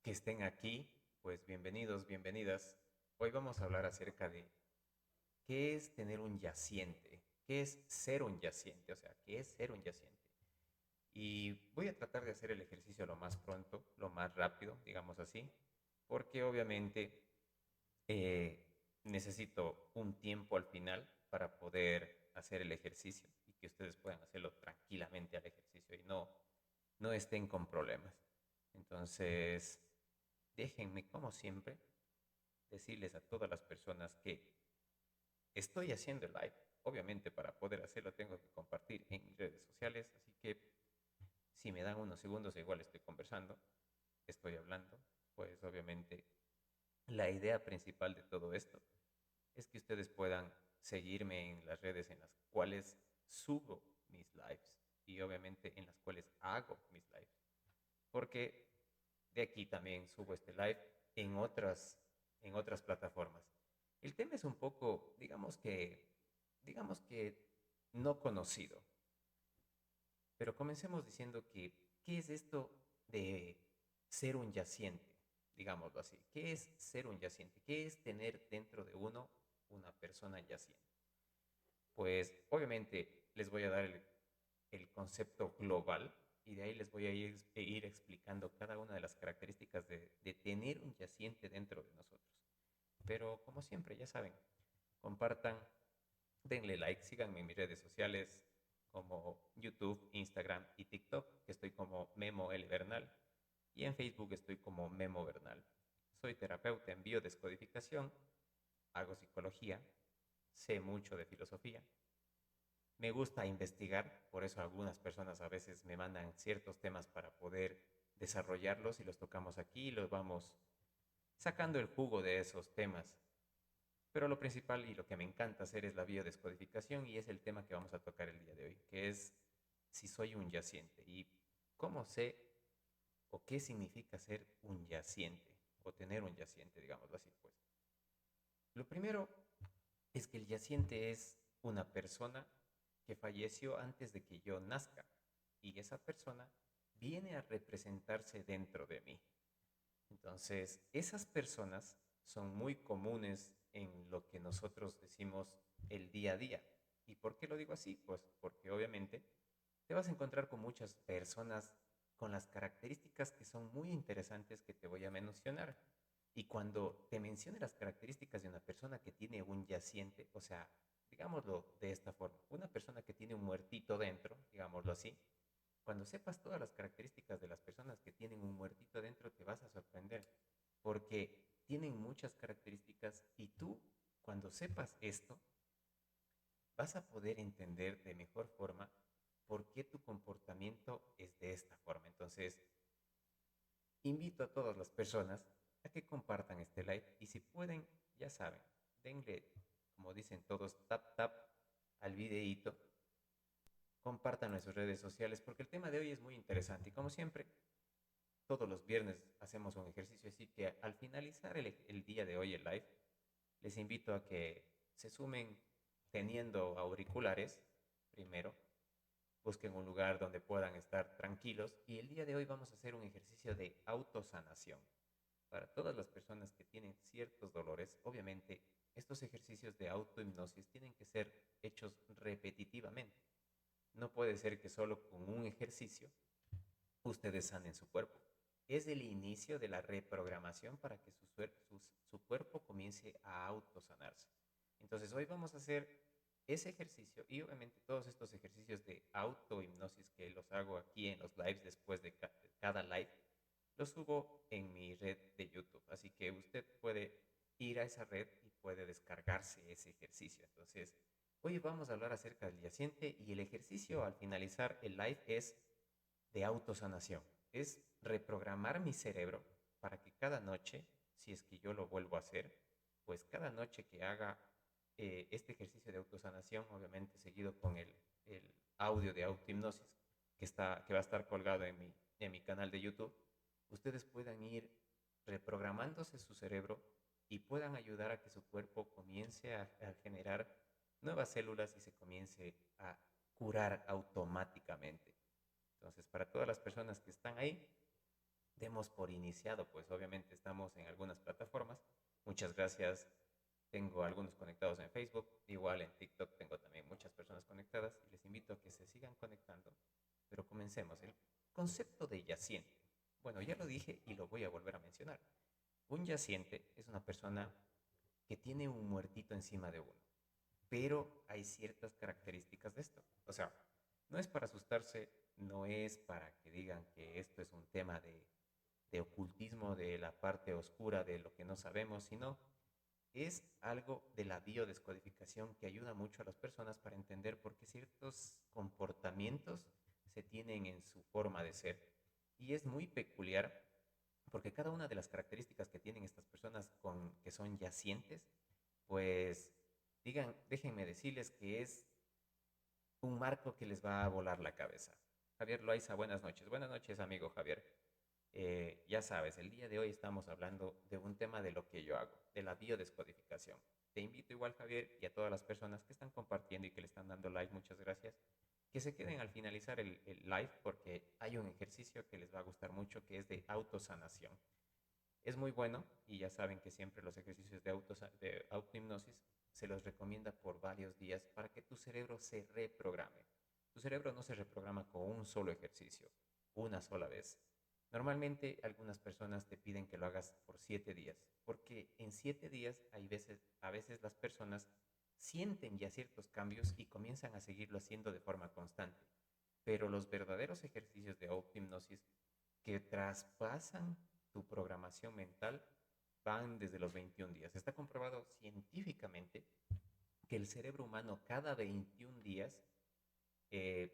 que estén aquí, pues bienvenidos, bienvenidas. Hoy vamos a hablar acerca de qué es tener un yaciente, qué es ser un yaciente, o sea, qué es ser un yaciente. Y voy a tratar de hacer el ejercicio lo más pronto, lo más rápido, digamos así, porque obviamente necesito un tiempo al final para poder hacer el ejercicio y que ustedes puedan hacerlo tranquilamente al ejercicio y no estén con problemas. Entonces, déjenme, como siempre, decirles a todas las personas que estoy haciendo el live. Obviamente, para poder hacerlo tengo que compartir en mis redes sociales, así que si me dan unos segundos, igual estoy conversando, estoy hablando, pues obviamente la idea principal de todo esto es que ustedes puedan seguirme en las redes en las cuales subo mis lives y obviamente en las cuales hago mis lives. Porque de aquí también subo este live en otras plataformas. El tema es un poco, digamos que no conocido, pero comencemos diciendo que, ¿qué es esto de ser un yaciente? Digámoslo así. ¿Qué es ser un yaciente? ¿Qué es tener dentro de uno una persona yaciente? Pues obviamente les voy a dar el concepto global y de ahí les voy a ir explicando cada una de las características de tener un yaciente dentro de nosotros. Pero como siempre, ya saben, compartan, denle like, síganme en mis redes sociales como YouTube, Instagram y TikTok, que estoy como Memo L. Bernal, y en Facebook estoy como Memo Bernal. Soy terapeuta en biodescodificación, hago psicología, sé mucho de filosofía, me gusta investigar, por eso algunas personas a veces me mandan ciertos temas para poder desarrollarlos y los tocamos aquí y los vamos sacando el jugo de esos temas. Pero lo principal y lo que me encanta hacer es la biodescodificación y es el tema que vamos a tocar el día de hoy, que es si soy un yaciente y cómo sé o qué significa ser un yaciente o tener un yaciente, digámoslo así, pues. Lo primero es que el yaciente es una persona que falleció antes de que yo nazca y esa persona viene a representarse dentro de mí. Entonces, esas personas son muy comunes en lo que nosotros decimos el día a día. ¿Y por qué lo digo así? Pues porque obviamente te vas a encontrar con muchas personas con las características que son muy interesantes que te voy a mencionar. Y cuando te mencione las características de una persona que tiene un yaciente, o sea, digámoslo de esta forma, una persona que tiene un muertito dentro, digámoslo así, cuando sepas todas las características de las personas que tienen un muertito dentro, te vas a sorprender, porque tienen muchas características y tú, cuando sepas esto, vas a poder entender de mejor forma por qué tu comportamiento es de esta forma. Entonces, invito a todas las personas a que compartan este live y si pueden, ya saben, denle, como dicen todos, tap tap al videíto, compartan en sus redes sociales porque el tema de hoy es muy interesante y como siempre, todos los viernes hacemos un ejercicio, así que al finalizar el día de hoy el live, les invito a que se sumen teniendo auriculares primero, busquen un lugar donde puedan estar tranquilos y el día de hoy vamos a hacer un ejercicio de autosanación. Para todas las personas que tienen ciertos dolores, obviamente estos ejercicios de autohipnosis tienen que ser hechos repetitivamente. No puede ser que solo con un ejercicio ustedes sanen su cuerpo. Es el inicio de la reprogramación para que su cuerpo comience a autosanarse. Entonces hoy vamos a hacer ese ejercicio y obviamente todos estos ejercicios de autohipnosis que los hago aquí en los lives después de cada live, los subo en mi red de YouTube. Así que usted puede ir a esa red y puede descargarse ese ejercicio. Entonces, hoy vamos a hablar acerca del yaciente y el ejercicio al finalizar el live es de autosanación. Es reprogramar mi cerebro para que cada noche, si es que yo lo vuelvo a hacer, pues cada noche que haga este ejercicio de autosanación, obviamente seguido con el audio de autohipnosis que va a estar colgado en mi canal de YouTube, ustedes puedan ir reprogramándose su cerebro y puedan ayudar a que su cuerpo comience a generar nuevas células y se comience a curar automáticamente. Entonces, para todas las personas que están ahí, demos por iniciado, pues obviamente estamos en algunas plataformas. Muchas gracias. Tengo algunos conectados en Facebook, igual en TikTok tengo también muchas personas conectadas y les invito a que se sigan conectando. Pero comencemos. El concepto de yaciente. Bueno, ya lo dije y lo voy a volver a mencionar. Un yaciente es una persona que tiene un muertito encima de uno, pero hay ciertas características de esto. O sea, no es para asustarse, no es para que digan que esto es un tema de ocultismo, de la parte oscura de lo que no sabemos, sino es algo de la biodescodificación que ayuda mucho a las personas para entender por qué ciertos comportamientos se tienen en su forma de ser. Y es muy peculiar porque cada una de las características que tienen estas personas que son yacientes, pues déjenme decirles que es un marco que les va a volar la cabeza. Javier Loaiza, buenas noches. Buenas noches, amigo Javier. Ya sabes, el día de hoy estamos hablando de un tema de lo que yo hago, de la biodescodificación. Te invito igual, Javier, y a todas las personas que están compartiendo y que le están dando like, muchas gracias, que se queden al finalizar el live porque hay un ejercicio que les va a gustar mucho que es de autosanación. Es muy bueno y ya saben que siempre los ejercicios de autohipnosis se los recomienda por varios días para que tu cerebro se reprograme. Tu cerebro no se reprograma con un solo ejercicio, una sola vez. Normalmente algunas personas te piden que lo hagas por 7 días, porque en 7 días a veces las personas sienten ya ciertos cambios y comienzan a seguirlo haciendo de forma constante. Pero los verdaderos ejercicios de autohipnosis que traspasan tu programación mental van desde los 21 días. Está comprobado científicamente que el cerebro humano cada 21 días eh,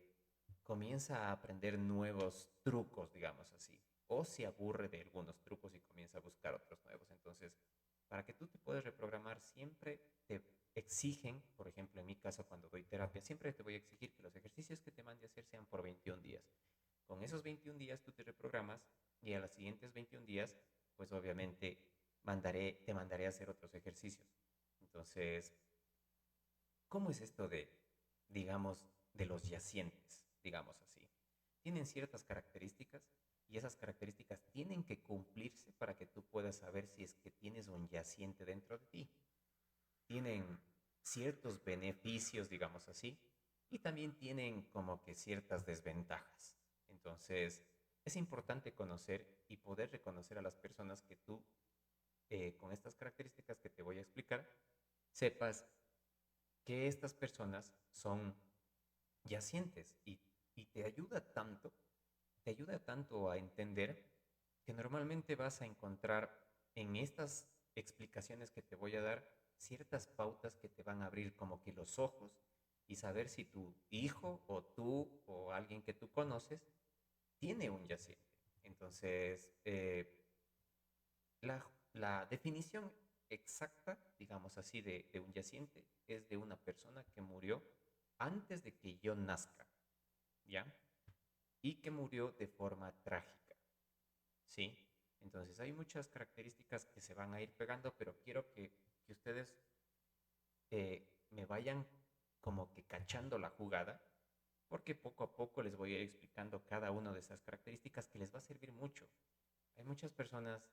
comienza a aprender nuevos trucos, digamos así, o se aburre de algunos trucos y comienza a buscar otros nuevos. Entonces, para que tú te puedas reprogramar, siempre te exigen, por ejemplo, en mi caso cuando doy terapia, siempre te voy a exigir que los ejercicios que te mande a hacer sean por 21 días. Con esos 21 días tú te reprogramas y a los siguientes 21 días, pues obviamente te mandaré a hacer otros ejercicios. Entonces, ¿cómo es esto digamos, de los yacientes, digamos así? Tienen ciertas características y esas características tienen que cumplirse para que tú puedas saber si es que tienes un yaciente dentro de ti. Tienen ciertos beneficios, digamos así, y también tienen como que ciertas desventajas. Entonces, es importante conocer y poder reconocer a las personas que tú, con estas características que te voy a explicar, sepas que estas personas son yacientes y te ayuda tanto a entender que normalmente vas a encontrar en estas explicaciones que te voy a dar ciertas pautas que te van a abrir como que los ojos y saber si tu hijo o tú o alguien que tú conoces tiene un yaciente. Entonces, la definición exacta, digamos así, de un yaciente es de una persona que murió antes de que yo nazca, ¿ya? Y que murió de forma trágica, ¿sí? Entonces hay muchas características que se van a ir pegando, pero quiero que ustedes me vayan como que cachando la jugada, porque poco a poco les voy a ir explicando cada una de esas características que les va a servir mucho. Hay muchas personas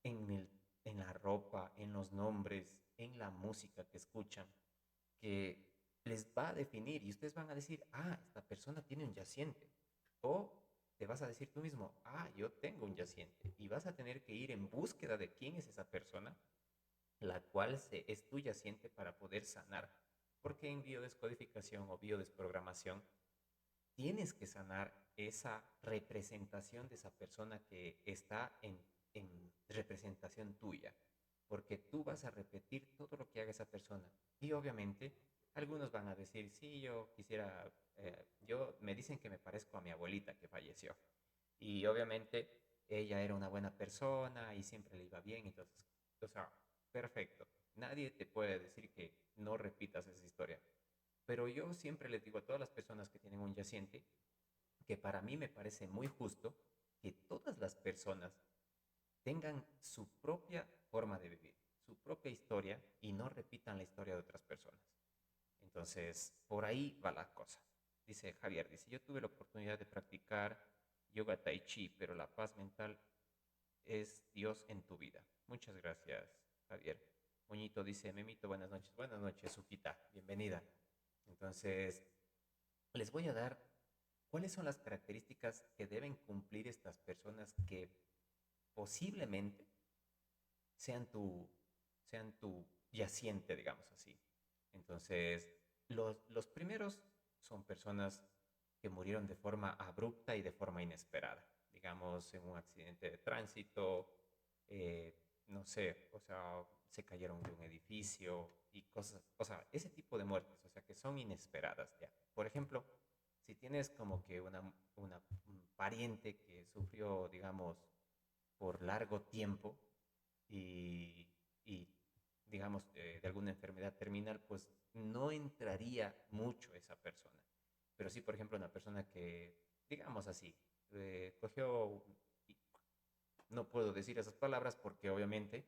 en en la ropa, en los nombres, en la música que escuchan, que les va a definir y ustedes van a decir, ah, esta persona tiene un yaciente. O te vas a decir tú mismo, ah, yo tengo un yaciente. Y vas a tener que ir en búsqueda de quién es esa persona, la cual es tu yaciente para poder sanar. Porque en biodescodificación o biodesprogramación tienes que sanar esa representación de esa persona que está en representación tuya, porque tú vas a repetir todo lo que haga esa persona. Y obviamente, algunos van a decir, sí, yo quisiera, me dicen que me parezco a mi abuelita que falleció. Y obviamente ella era una buena persona y siempre le iba bien, entonces, o sea, perfecto. Nadie te puede decir que no repitas esa historia. Pero yo siempre les digo a todas las personas que tienen un yaciente que para mí me parece muy justo que todas las personas tengan su propia forma de vivir, su propia historia y no repitan la historia de otras personas. Entonces, por ahí va la cosa. Dice Javier, dice, yo tuve la oportunidad de practicar yoga tai chi, pero la paz mental es Dios en tu vida. Muchas gracias, Javier. Moñito dice, Memito, buenas noches. Buenas noches, Suquita, bienvenida. Entonces, les voy a dar cuáles son las características que deben cumplir estas personas que posiblemente sean tu, sean tu yaciente, digamos así. Entonces, los primeros son personas que murieron de forma abrupta y de forma inesperada, digamos, en un accidente de tránsito, no sé, o sea, se cayeron de un edificio y cosas, o sea, ese tipo de muertes, o sea, que son inesperadas ya. Por ejemplo, si tienes como que un pariente que sufrió, digamos, por largo tiempo y digamos, de alguna enfermedad terminal, pues no entraría mucho esa persona. Pero sí, por ejemplo, una persona que, digamos así, cogió, y no puedo decir esas palabras porque obviamente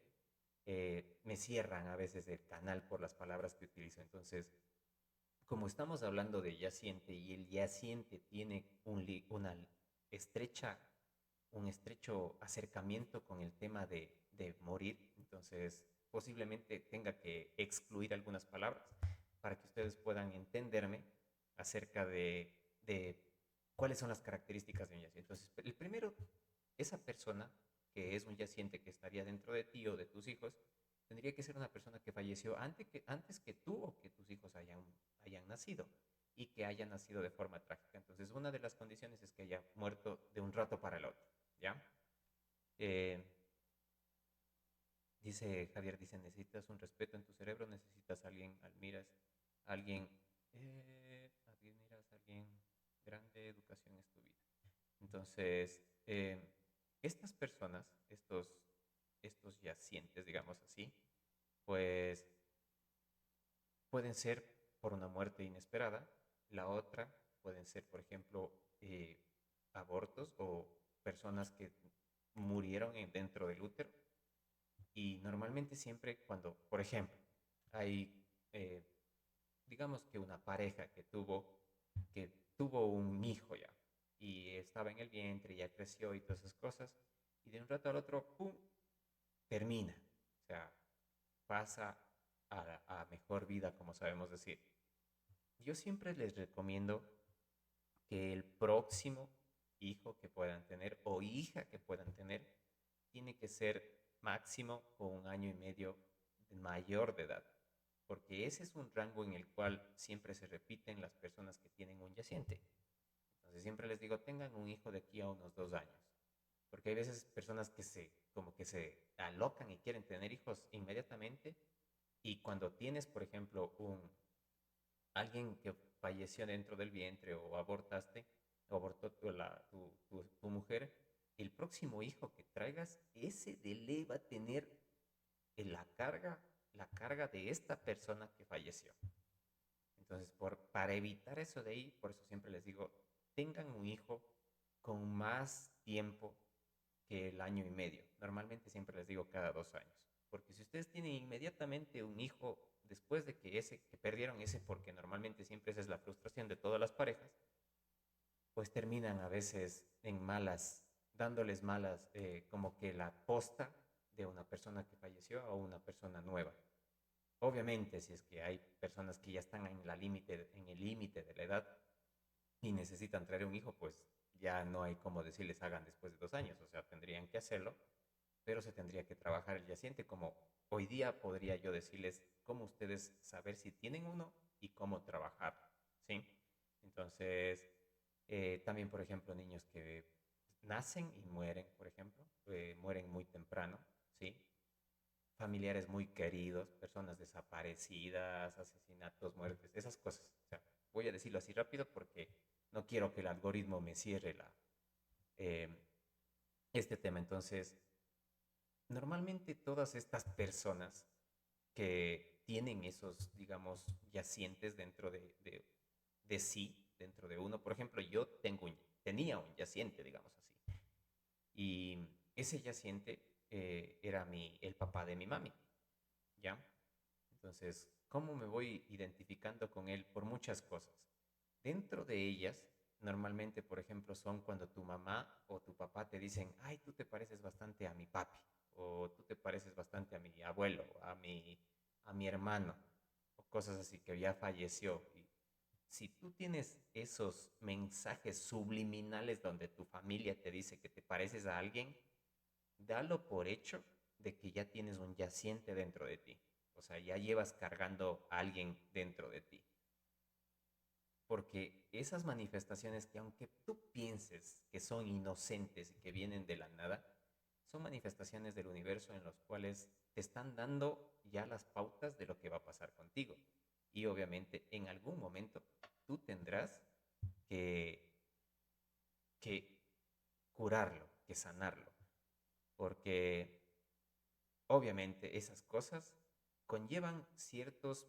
me cierran a veces el canal por las palabras que utilizo. Entonces, como estamos hablando de yaciente y el yaciente tiene una estrecha, un estrecho acercamiento con el tema de morir, entonces posiblemente tenga que excluir algunas palabras para que ustedes puedan entenderme acerca de cuáles son las características de un yaciente. Entonces, el primero, esa persona que es un yaciente que estaría dentro de ti o de tus hijos, tendría que ser una persona que falleció antes que tú o que tus hijos hayan nacido y que haya nacido de forma trágica. Entonces, una de las condiciones es que haya muerto de un rato para el otro, ¿ya? Eh, dice Javier, dice, necesitas un respeto en tu cerebro, necesitas a alguien, alguien, alguien grande, educación es tu vida. Entonces, estas personas, estos yacientes, digamos así, pues pueden ser por una muerte inesperada, la otra pueden ser, por ejemplo, abortos o personas que murieron dentro del útero. Y normalmente siempre cuando, por ejemplo, hay, eh, digamos que una pareja que tuvo un hijo ya y estaba en el vientre, ya creció y todas esas cosas, y de un rato al otro, ¡pum!, termina. O sea, pasa a mejor vida, como sabemos decir. Yo siempre les recomiendo que el próximo hijo que puedan tener o hija que puedan tener tiene que ser máximo con 1 año y medio mayor de edad, porque ese es un rango en el cual siempre se repiten las personas que tienen un yaciente. Entonces siempre les digo, tengan un hijo de aquí a unos 2 años, porque hay veces personas que como que se alocan y quieren tener hijos inmediatamente, y cuando tienes, por ejemplo, alguien que falleció dentro del vientre o abortaste, o abortó tu mujer, el próximo hijo que traigas, ese de ley va a tener la carga de esta persona que falleció. Entonces, para evitar eso de ahí, por eso siempre les digo, tengan un hijo con más tiempo que el 1 año y medio. Normalmente siempre les digo cada 2 años. Porque si ustedes tienen inmediatamente un hijo después de que perdieron ese, porque normalmente siempre esa es la frustración de todas las parejas, pues terminan a veces en malas, dándoles malas, como que la posta de una persona que falleció a una persona nueva. Obviamente, si es que hay personas que ya están en el límite de la edad y necesitan traer un hijo, pues ya no hay como decirles hagan después de 2 años, o sea, tendrían que hacerlo, pero se tendría que trabajar el yaciente, como hoy día podría yo decirles cómo ustedes saber si tienen uno y cómo trabajar, ¿sí? Entonces, también, por ejemplo, niños que nacen y mueren, por ejemplo, mueren muy temprano, ¿sí? Familiares muy queridos, personas desaparecidas, asesinatos, muertes, esas cosas. O sea, voy a decirlo así rápido porque no quiero que el algoritmo me cierre eh, este tema. Entonces, normalmente todas estas personas que tienen esos, digamos, yacientes dentro de sí, dentro de uno, por ejemplo, tenía un yaciente, digamos así, y ese yaciente era el papá de mi mami, ¿ya? Entonces, ¿cómo me voy identificando con él? Por muchas cosas. Dentro de ellas, normalmente, por ejemplo, son cuando tu mamá o tu papá te dicen, ay, tú te pareces bastante a mi papi, o tú te pareces bastante a mi abuelo, a mi hermano, o cosas así que ya falleció. Y si tú tienes esos mensajes subliminales donde tu familia te dice que te pareces a alguien, dalo por hecho de que ya tienes un yaciente dentro de ti. O sea, ya llevas cargando a alguien dentro de ti. Porque esas manifestaciones que aunque tú pienses que son inocentes y que vienen de la nada, son manifestaciones del universo en los cuales te están dando ya las pautas de lo que va a pasar contigo. Y obviamente en algún momento tú tendrás que, que curarlo, que sanarlo. Porque obviamente esas cosas conllevan ciertos,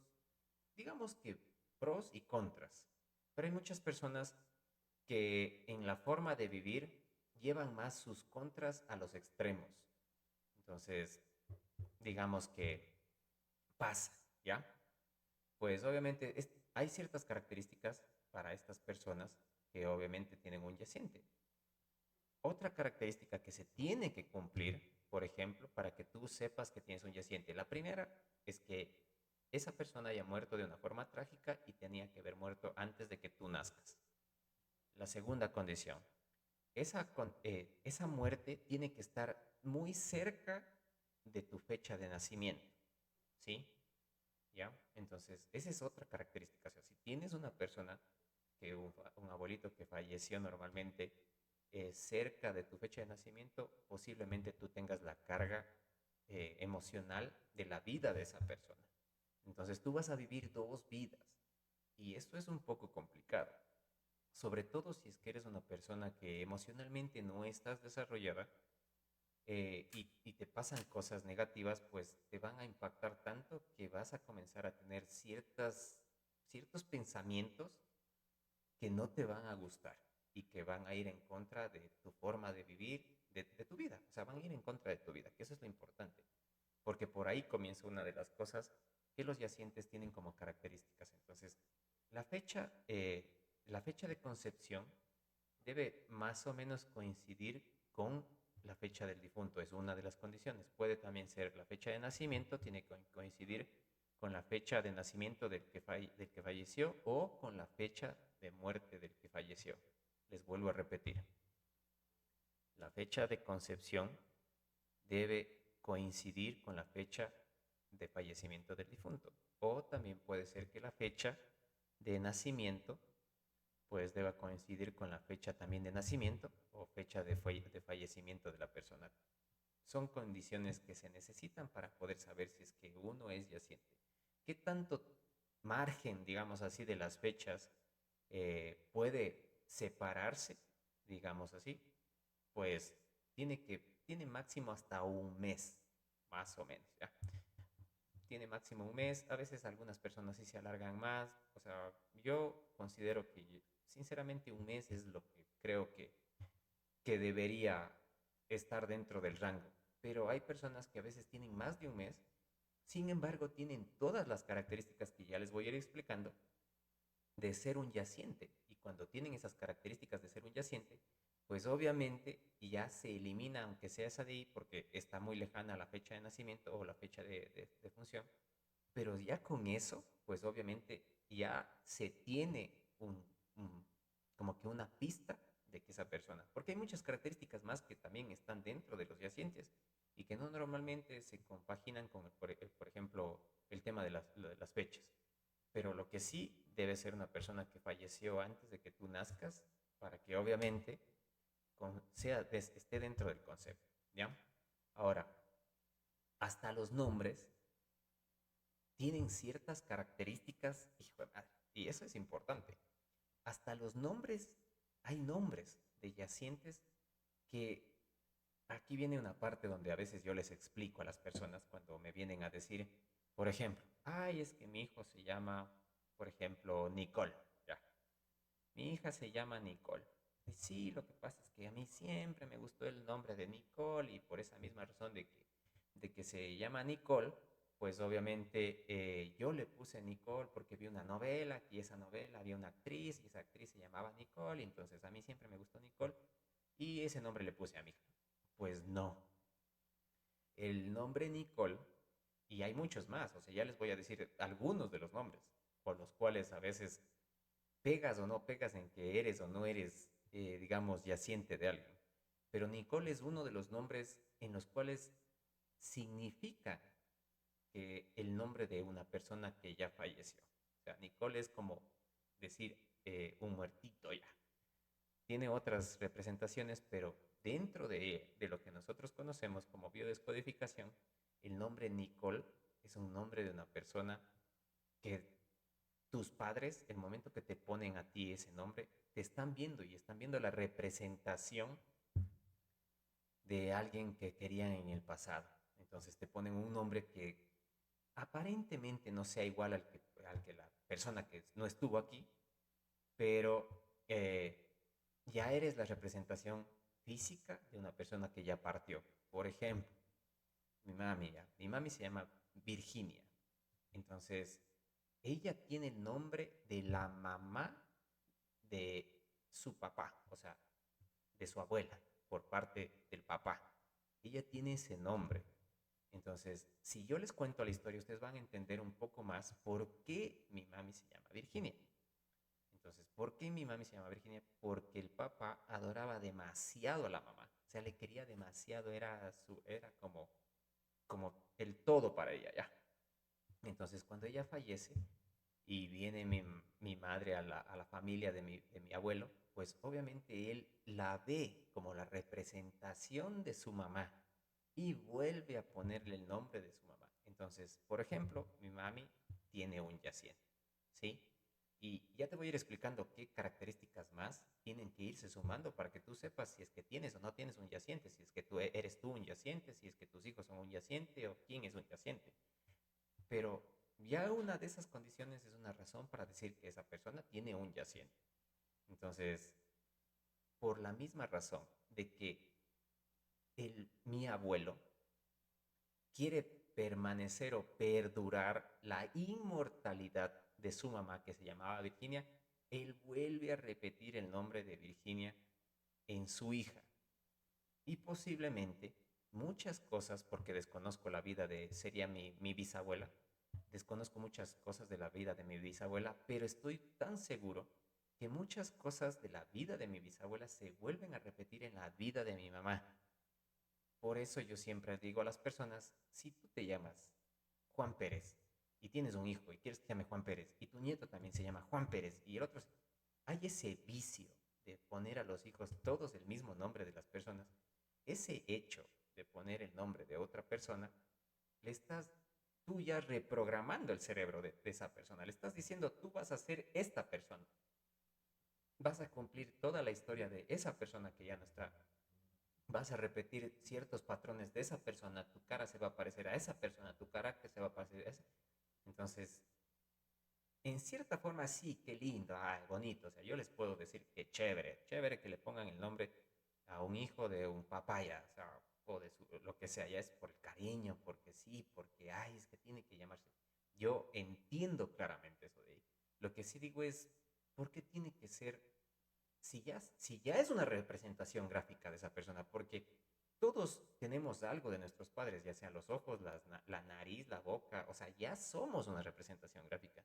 digamos que pros y contras. Pero hay muchas personas que en la forma de vivir llevan más sus contras a los extremos. Entonces, digamos que pasa, ¿ya? Pues obviamente hay ciertas características para estas personas que obviamente tienen un yaciente. Otra característica que se tiene que cumplir, por ejemplo, para que tú sepas que tienes un yaciente. La primera es que esa persona haya muerto de una forma trágica y tenía que haber muerto antes de que tú nazcas. La segunda condición, esa muerte tiene que estar muy cerca de tu fecha de nacimiento, ¿sí? ¿Ya? Entonces, esa es otra característica. O sea, si tienes una persona, un abuelito que falleció normalmente cerca de tu fecha de nacimiento, posiblemente tú tengas la carga emocional de la vida de esa persona. Entonces, tú vas a vivir dos vidas y esto es un poco complicado, sobre todo si es que eres una persona que emocionalmente no estás desarrollada y te pasan cosas negativas, pues te van a impactar tanto que vas a comenzar a tener ciertos pensamientos que no te van a gustar y que van a ir en contra de tu forma de vivir, de tu vida. O sea, van a ir en contra de tu vida, que eso es lo importante. Porque por ahí comienza una de las cosas que los yacientes tienen como características. Entonces, la fecha de concepción debe más o menos coincidir con la fecha del difunto, es una de las condiciones. Puede también ser la fecha de nacimiento, tiene que coincidir con la fecha de nacimiento del que falleció o con la fecha de muerte del que falleció. Les vuelvo a repetir, la fecha de concepción debe coincidir con la fecha de fallecimiento del difunto. O también puede ser que la fecha de nacimiento pues deba coincidir con la fecha también de nacimiento o fecha de fallecimiento de la persona. Son condiciones que se necesitan para poder saber si es que uno es yaciente. ¿Qué tanto margen, digamos así, de las fechas puede separarse, digamos así? Pues tiene máximo hasta un mes, más o menos, ¿ya? Tiene máximo un mes, a veces algunas personas sí se alargan más, o sea, yo considero que sinceramente un mes es lo que creo que debería estar dentro del rango, pero hay personas que a veces tienen más de un mes, sin embargo tienen todas las características que ya les voy a ir explicando de ser un yaciente. Y cuando tienen esas características de ser un yaciente, pues obviamente ya se elimina, aunque sea esa de ahí, porque está muy lejana la fecha de nacimiento o la fecha de función. Pero ya con eso, pues obviamente ya se tiene como que una pista de que esa persona, porque hay muchas características más que también están dentro de los yacientes y que no normalmente se compaginan con, por ejemplo, el tema de las fechas. Pero lo que sí debe ser una persona que falleció antes de que tú nazcas para que obviamente esté dentro del concepto, ¿ya? Ahora, hasta los nombres tienen ciertas características, hijo de madre, y eso es importante. Hasta los nombres, hay nombres de yacientes que aquí viene una parte donde a veces yo les explico a las personas cuando me vienen a decir, por ejemplo, ay, es que mi hijo se llama, por ejemplo, Nicole, ya. Mi hija se llama Nicole. Y sí, lo que pasa es que a mí siempre me gustó el nombre de Nicole y por esa misma razón de que se llama Nicole, pues obviamente yo le puse Nicole porque vi una novela y esa novela había una actriz y esa actriz se llamaba Nicole y entonces a mí siempre me gustó Nicole y ese nombre le puse a mi hija. Pues no, el nombre Nicole, y hay muchos más, o sea, ya les voy a decir algunos de los nombres por los cuales a veces pegas o no pegas en que eres o no eres, digamos, yaciente de alguien. Pero Nicole es uno de los nombres en los cuales significa que el nombre de una persona que ya falleció. O sea, Nicole es como decir un muertito ya. Tiene otras representaciones, pero dentro de lo que nosotros conocemos como biodescodificación, el nombre Nicole es un nombre de una persona que tus padres, el momento que te ponen a ti ese nombre, te están viendo y están viendo la representación de alguien que querían en el pasado. Entonces te ponen un nombre que aparentemente no sea igual al que la persona que no estuvo aquí, pero ya eres la representación física de una persona que ya partió. Por ejemplo, mi mami se llama Virginia. Entonces, ella tiene el nombre de la mamá de su papá, o sea, de su abuela, por parte del papá. Ella tiene ese nombre. Entonces, si yo les cuento la historia, ustedes van a entender un poco más por qué mi mami se llama Virginia. Entonces, ¿por qué mi mami se llama Virginia? Porque el papá adoraba demasiado a la mamá. O sea, le quería demasiado, era como el todo para ella, ya. Entonces, cuando ella fallece y viene mi madre a la familia de mi abuelo, pues obviamente él la ve como la representación de su mamá y vuelve a ponerle el nombre de su mamá. Entonces, por ejemplo, mi mami tiene un yaciente, ¿sí? Y ya te voy a ir explicando qué características más tienen que irse sumando para que tú sepas si es que tienes o no tienes un yaciente, si es que tú eres tú un yaciente, si es que tus hijos son un yaciente o quién es un yaciente. Pero ya una de esas condiciones es una razón para decir que esa persona tiene un yaciente. Entonces, por la misma razón de que mi abuelo quiere permanecer o perdurar la inmortalidad de su mamá, que se llamaba Virginia, él vuelve a repetir el nombre de Virginia en su hija. Y posiblemente muchas cosas, porque desconozco la vida sería mi bisabuela, desconozco muchas cosas de la vida de mi bisabuela, pero estoy tan seguro que muchas cosas de la vida de mi bisabuela se vuelven a repetir en la vida de mi mamá. Por eso yo siempre digo a las personas, si tú te llamas Juan Pérez y tienes un hijo y quieres que se llame Juan Pérez y tu nieto también se llama Juan Pérez y el otro, hay ese vicio de poner a los hijos todos el mismo nombre de las personas. Ese hecho de poner el nombre de otra persona, le estás tú ya reprogramando el cerebro de esa persona. Le estás diciendo, tú vas a ser esta persona. Vas a cumplir toda la historia de esa persona que ya no está. Vas a repetir ciertos patrones de esa persona, tu cara se va a parecer a esa persona, tu carácter se va a parecer a esa. Entonces, en cierta forma sí, qué lindo, ay, bonito. O sea, yo les puedo decir que chévere, chévere que le pongan el nombre a un hijo de un papaya, o sea, o de lo que sea, ya es por el cariño, porque sí, porque, ay, es que tiene que llamarse. Yo entiendo claramente eso de ahí. Lo que sí digo es, ¿por qué tiene que ser si ya es una representación gráfica de esa persona, porque todos tenemos algo de nuestros padres, ya sean los ojos, la nariz, la boca, o sea, ya somos una representación gráfica.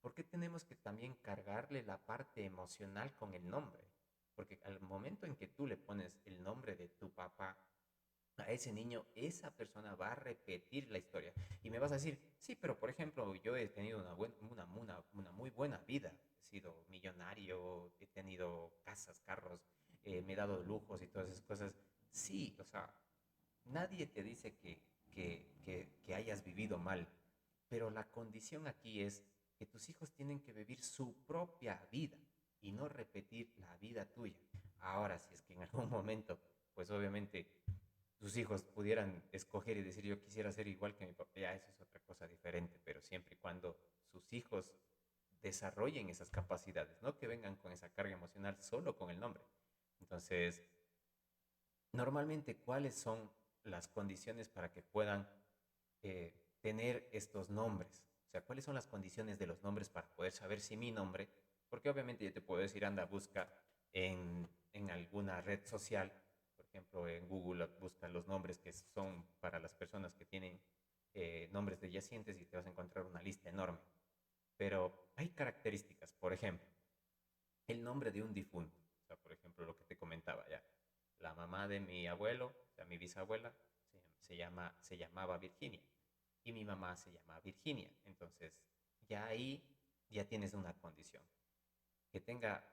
¿Por qué tenemos que también cargarle la parte emocional con el nombre? Porque al momento en que tú le pones el nombre de tu papá a ese niño, esa persona va a repetir la historia. Y me vas a decir, sí, pero por ejemplo, yo he tenido una muy buena vida. He sido millonario, he tenido casas, carros, me he dado lujos y todas esas cosas. Sí, o sea, nadie te dice que hayas vivido mal, pero la condición aquí es que tus hijos tienen que vivir su propia vida y no repetir la vida tuya. Ahora, si es que en algún momento, pues obviamente tus hijos pudieran escoger y decir yo quisiera ser igual que mi papá, ya eso es otra cosa diferente, pero siempre y cuando sus hijos desarrollen esas capacidades, no que vengan con esa carga emocional solo con el nombre. Entonces, normalmente, ¿cuáles son las condiciones para que puedan tener estos nombres. O sea, ¿cuáles son las condiciones de los nombres para poder saber si mi nombre, porque obviamente yo te puedo decir, anda, busca en alguna red social, por ejemplo, en Google busca los nombres que son para las personas que tienen nombres de yacientes y te vas a encontrar una lista enorme. Pero hay características, por ejemplo, el nombre de un difunto. O sea, por ejemplo, lo que te comentaba ya. La mamá de mi abuelo, o sea, mi bisabuela, se llamaba Virginia. Y mi mamá se llama Virginia. Entonces, ya ahí ya tienes una condición. Que tenga,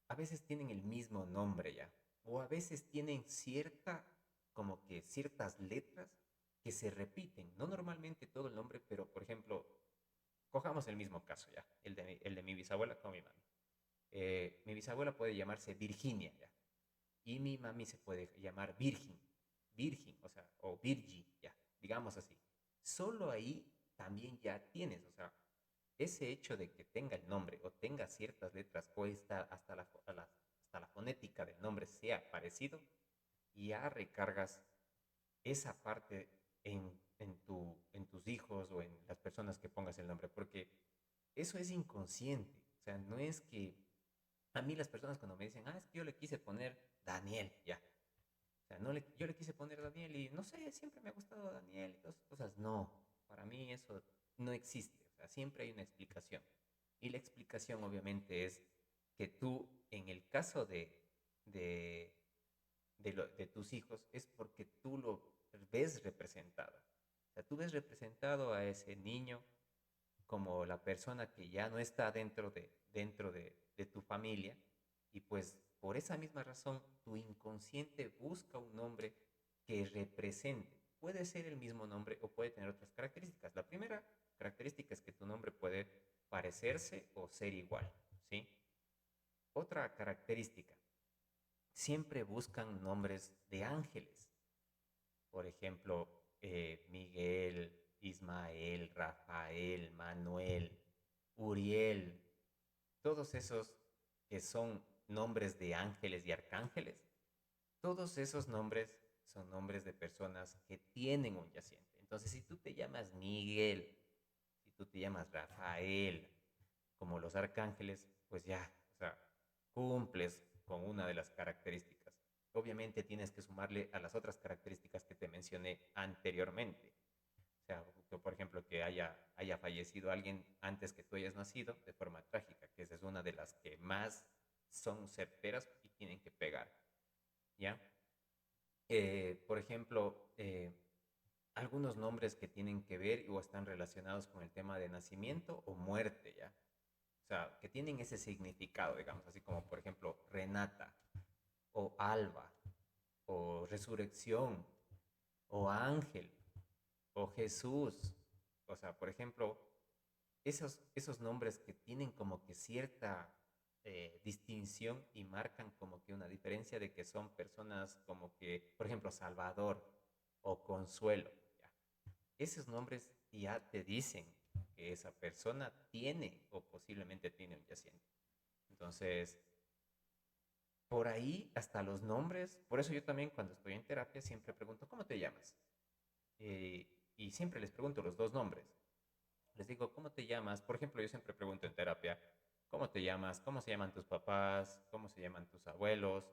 a veces tienen el mismo nombre ya. O a veces tienen como que ciertas letras que se repiten. No normalmente todo el nombre, pero por ejemplo, cojamos el mismo caso ya. El de mi bisabuela con mi mami. Mi bisabuela puede llamarse Virginia ya. Y mi mami se puede llamar Virgin, Virgin, o sea, o Virgi, ya, digamos así. Solo ahí también ya tienes, o sea, ese hecho de que tenga el nombre o tenga ciertas letras o hasta la fonética del nombre sea parecido, ya recargas esa parte en tus hijos o en las personas que pongas el nombre, porque eso es inconsciente, o sea, no es que a mí las personas cuando me dicen, es que yo le quise poner Daniel, ya. O sea, no yo le quise poner Daniel y no sé, siempre me ha gustado Daniel y todas esas cosas. No, para mí eso no existe. O sea, siempre hay una explicación. Y la explicación obviamente es que tú, en el caso de, de tus hijos, es porque tú lo ves representado. O sea, tú ves representado a ese niño como la persona que ya no está dentro de tu familia y pues por esa misma razón tu inconsciente busca un nombre que represente. Puede ser el mismo nombre o puede tener otras características. La primera característica es que tu nombre puede parecerse o ser igual, ¿sí? Otra característica, siempre buscan nombres de ángeles. Por ejemplo, Miguel, Ismael, Rafael, Manuel, Uriel, todos esos que son nombres de ángeles y arcángeles, todos esos nombres son nombres de personas que tienen un yaciente. Entonces, si tú te llamas Miguel, si tú te llamas Rafael, como los arcángeles, pues ya, o sea, cumples con una de las características. Obviamente tienes que sumarle a las otras características que te mencioné anteriormente. O sea, que, por ejemplo, que haya fallecido alguien antes que tú hayas nacido de forma trágica, que esa es una de las que más son certeras y tienen que pegar, ¿ya? Por ejemplo, algunos nombres que tienen que ver o están relacionados con el tema de nacimiento o muerte, ¿ya? O sea, que tienen ese significado, digamos, así como, por ejemplo, Renata, o Alba, o Resurrección, o Ángel, o Jesús. O sea, por ejemplo, esos nombres que tienen como que cierta distinción y marcan como que una diferencia de que son personas como que, por ejemplo, Salvador o Consuelo. ¿Ya? Esos nombres ya te dicen que esa persona tiene o posiblemente tiene un yaciente. Entonces, por ahí hasta los nombres, por eso yo también cuando estoy en terapia siempre pregunto, ¿cómo te llamas? Y siempre les pregunto los dos nombres. Les digo, ¿cómo te llamas? Por ejemplo, yo siempre pregunto en terapia, ¿cómo te llamas? ¿Cómo se llaman tus papás? ¿Cómo se llaman tus abuelos?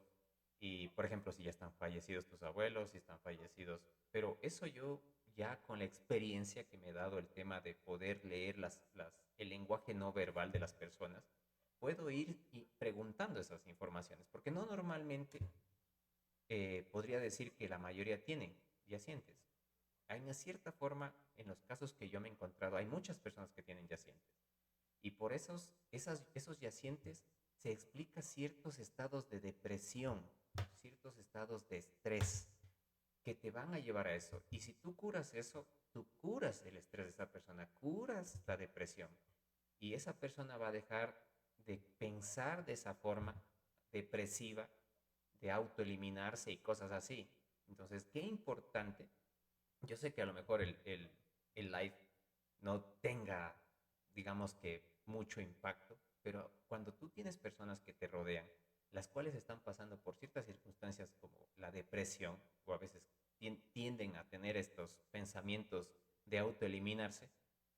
Y, por ejemplo, si ya están fallecidos tus abuelos, si están fallecidos. Pero eso yo ya con la experiencia que me ha dado el tema de poder leer el lenguaje no verbal de las personas, puedo ir preguntando esas informaciones, porque no normalmente podría decir que la mayoría tienen yacientes. Hay una cierta forma, en los casos que yo me he encontrado, hay muchas personas que tienen yacientes. Y por esos yacientes se explica ciertos estados de depresión, ciertos estados de estrés que te van a llevar a eso. Y si tú curas eso, tú curas el estrés de esa persona, curas la depresión. Y esa persona va a dejar de pensar de esa forma depresiva, de autoeliminarse y cosas así. Entonces, qué importante. Yo sé que a lo mejor el live no tenga, digamos que, mucho impacto, pero cuando tú tienes personas que te rodean, las cuales están pasando por ciertas circunstancias como la depresión, o a veces tienden a tener estos pensamientos de autoeliminarse,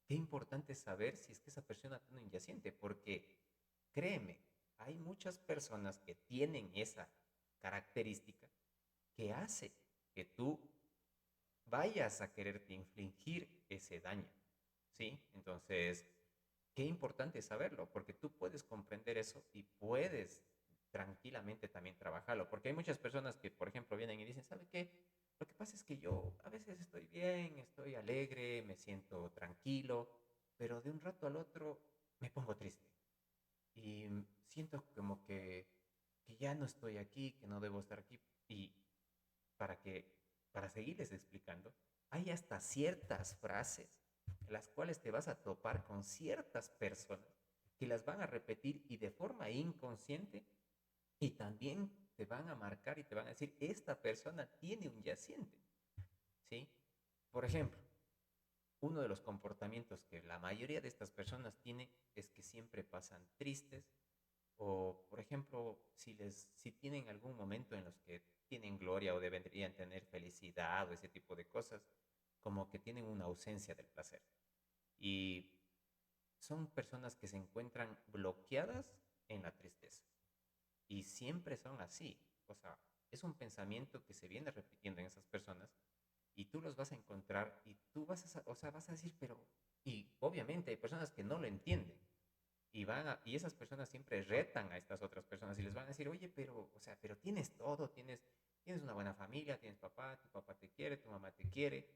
qué importante es saber si es que esa persona tiene un yaciente, porque créeme, hay muchas personas que tienen esa característica que hace que tú vayas a quererte infligir ese daño, ¿sí? Entonces, qué importante es saberlo, porque tú puedes comprender eso y puedes tranquilamente también trabajarlo, porque hay muchas personas que, por ejemplo, vienen y dicen, ¿sabe qué? Lo que pasa es que yo a veces estoy bien, estoy alegre, me siento tranquilo, pero de un rato al otro me pongo triste y siento como que ya no estoy aquí, que no debo estar aquí. Y para que, para seguirles explicando, hay hasta ciertas frases en las cuales te vas a topar con ciertas personas que las van a repetir y de forma inconsciente y también te van a marcar y te van a decir, esta persona tiene un yaciente, ¿sí? Por ejemplo, uno de los comportamientos que la mayoría de estas personas tiene es que siempre pasan tristes o, por ejemplo, si tienen algún momento en los que tienen gloria o deberían tener felicidad o ese tipo de cosas, como que tienen una ausencia del placer. Y son personas que se encuentran bloqueadas en la tristeza. Y siempre son así. O sea, es un pensamiento que se viene repitiendo en esas personas y tú los vas a encontrar y tú o sea, vas a decir, pero... Y obviamente hay personas que no lo entienden y esas personas siempre retan a estas otras personas y les van a decir, oye, pero, o sea, pero tienes todo, tienes una buena familia, tienes papá, tu papá te quiere, tu mamá te quiere,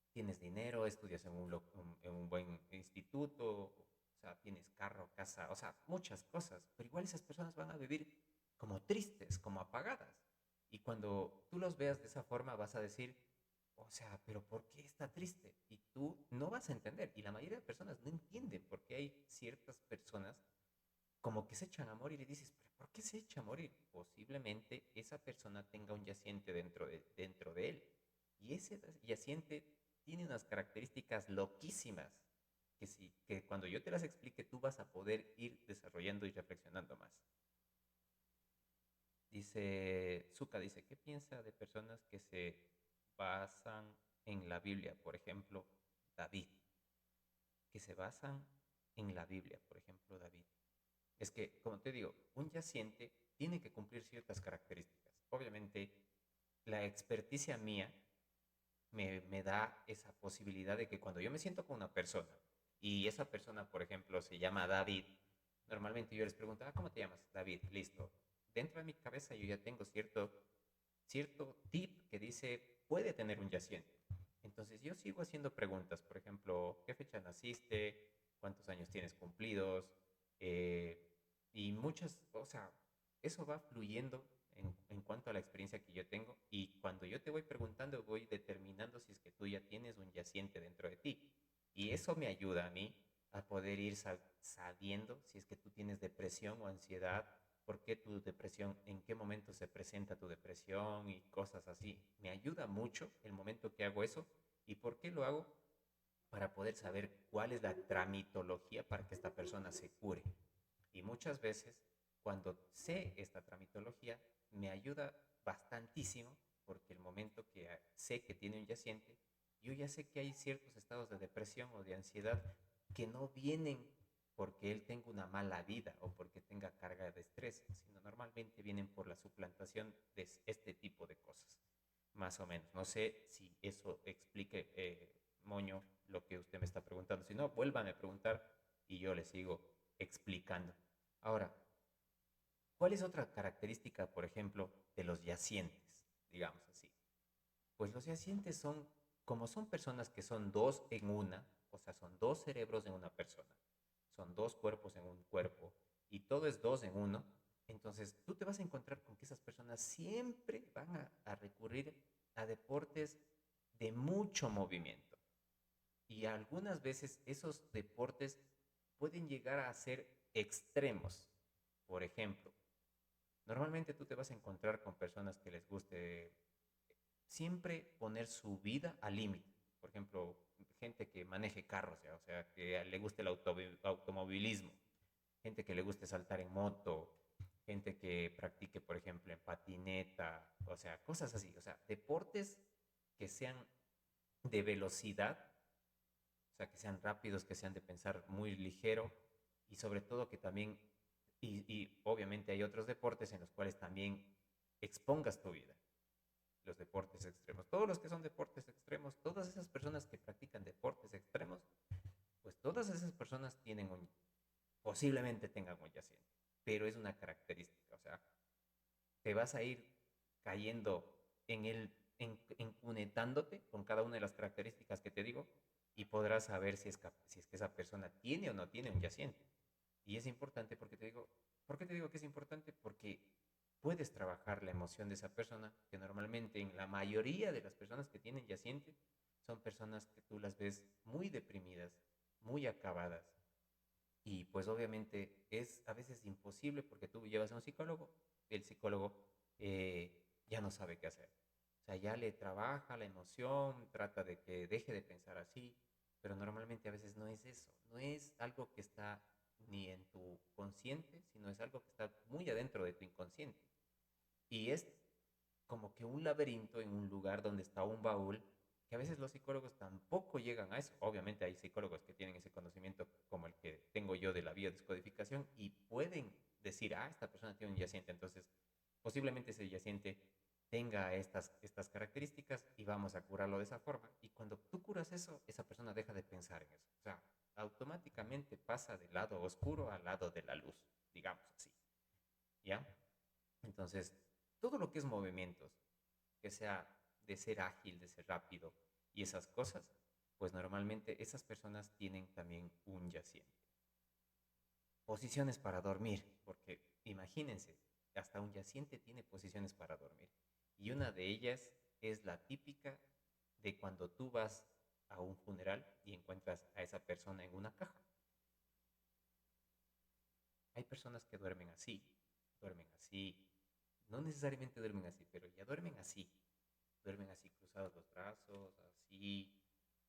tienes dinero, estudias en un buen instituto, o sea, tienes carro, casa, o sea, muchas cosas, pero igual esas personas van a vivir como tristes, como apagadas. Y cuando tú los veas de esa forma vas a decir, o sea, pero ¿por qué está triste? Y tú no vas a entender. Y la mayoría de personas no entienden por qué hay ciertas personas como que se echan a morir y dices, pero ¿por qué se echa a morir? Posiblemente esa persona tenga un yaciente dentro de él. Y ese yaciente tiene unas características loquísimas que cuando yo te las explique tú vas a poder ir desarrollando y reflexionando más. Dice, Zuka dice, ¿qué piensa de personas que se basan en la Biblia? Por ejemplo, David, que se basan en la Biblia, por ejemplo, David. Es que, como te digo, un yaciente tiene que cumplir ciertas características. Obviamente, la experticia mía me da esa posibilidad de que cuando yo me siento con una persona y esa persona, por ejemplo, se llama David, normalmente yo les pregunto, ah, ¿cómo te llamas? David, listo. Dentro de mi cabeza yo ya tengo cierto tip que dice, puede tener un yaciente. Entonces yo sigo haciendo preguntas, por ejemplo, ¿qué fecha naciste? ¿Cuántos años tienes cumplidos? Eh, y muchas, o sea, eso va fluyendo en cuanto a la experiencia que yo tengo y cuando yo te voy preguntando voy determinando si es que tú ya tienes un yaciente dentro de ti. Y eso me ayuda a mí a poder ir sabiendo si es que tú tienes depresión o ansiedad, por qué tu depresión, en qué momento se presenta tu depresión y cosas así. Me ayuda mucho el momento que hago eso y por qué lo hago para poder saber cuál es la tramitología para que esta persona se cure. Y muchas veces, cuando sé esta tramitología, me ayuda bastantísimo porque el momento que sé que tiene un yaciente, yo ya sé que hay ciertos estados de depresión o de ansiedad que no vienen porque él tenga una mala vida o porque tenga carga de estrés, sino normalmente vienen por la suplantación de este tipo de cosas, más o menos. No sé si eso explique, Moño, lo que usted me está preguntando. Si no, vuélvame a preguntar y yo le sigo explicando. Ahora, ¿cuál es otra característica, por ejemplo, de los yacientes? Digamos así. Pues los yacientes son, como son personas que son dos en una, o sea, son dos cerebros en una persona, son dos cuerpos en un cuerpo, y todo es dos en uno, entonces tú te vas a encontrar con que esas personas siempre van a recurrir a deportes de mucho movimiento. Y algunas veces esos deportes pueden llegar a ser extremos. Por ejemplo, normalmente tú te vas a encontrar con personas que les guste siempre poner su vida al límite. Por ejemplo, gente que maneje carros, ¿ya? O sea, que le guste el automovilismo, gente que le guste saltar en moto, gente que practique, por ejemplo, en patineta, o sea, cosas así, o sea, deportes que sean de velocidad sea, que sean rápidos, que sean de pensar muy ligero y sobre todo que también, y obviamente hay otros deportes en los cuales también expongas tu vida. Los deportes extremos, todos los que son deportes extremos, todas esas personas que practican deportes extremos, pues todas esas personas tienen posiblemente tengan un yaciente, pero es una característica, o sea, te vas a ir cayendo encunetándote con cada una de las características que te digo y podrás saber si es que esa persona tiene o no tiene un yaciente. Y es importante porque te digo, ¿por qué te digo que es importante? Porque puedes trabajar la emoción de esa persona, que normalmente en la mayoría de las personas que tienen yaciente son personas que tú las ves muy deprimidas, muy acabadas, y pues obviamente es a veces imposible porque tú llevas a un psicólogo, el psicólogo ya no sabe qué hacer. O sea, ya le trabaja la emoción, trata de que deje de pensar así, pero normalmente a veces no es eso, no es algo que está ni en tu consciente, sino es algo que está muy adentro de tu inconsciente. Y es como que un laberinto en un lugar donde está un baúl, que a veces los psicólogos tampoco llegan a eso. Obviamente hay psicólogos que tienen ese conocimiento como el que tengo yo de la biodescodificación y pueden decir, ah, esta persona tiene un yaciente, entonces posiblemente ese yaciente tenga estas características y vamos a curarlo de esa forma. Y cuando tú curas eso, esa persona deja de pensar en eso. O sea, automáticamente pasa del lado oscuro al lado de la luz, digamos así. ¿Ya? Entonces, todo lo que es movimientos, que sea de ser ágil, de ser rápido y esas cosas, pues normalmente esas personas tienen también un yaciente. Posiciones para dormir, porque imagínense, hasta un yaciente tiene posiciones para dormir. Y una de ellas es la típica de cuando tú vas a un funeral y encuentras a esa persona en una caja. Hay personas que duermen así, no necesariamente duermen así, pero ya duermen así cruzados los brazos, así.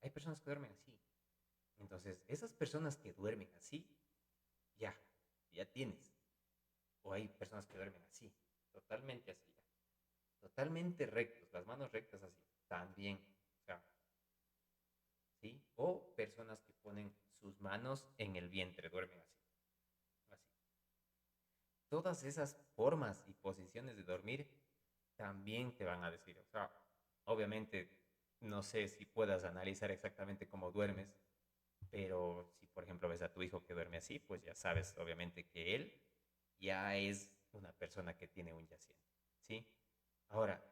Hay personas que duermen así. Entonces, esas personas que duermen así, ya, ya tienes. O hay personas que duermen así, totalmente así, ya. Totalmente rectos, las manos rectas así, también. O sea, ¿sí? O personas que ponen sus manos en el vientre, duermen así, así. Todas esas formas y posiciones de dormir también te van a decir, o sea, obviamente no sé si puedas analizar exactamente cómo duermes, pero si por ejemplo ves a tu hijo que duerme así, pues ya sabes obviamente que él ya es una persona que tiene un yaciente, ¿sí? Ahora,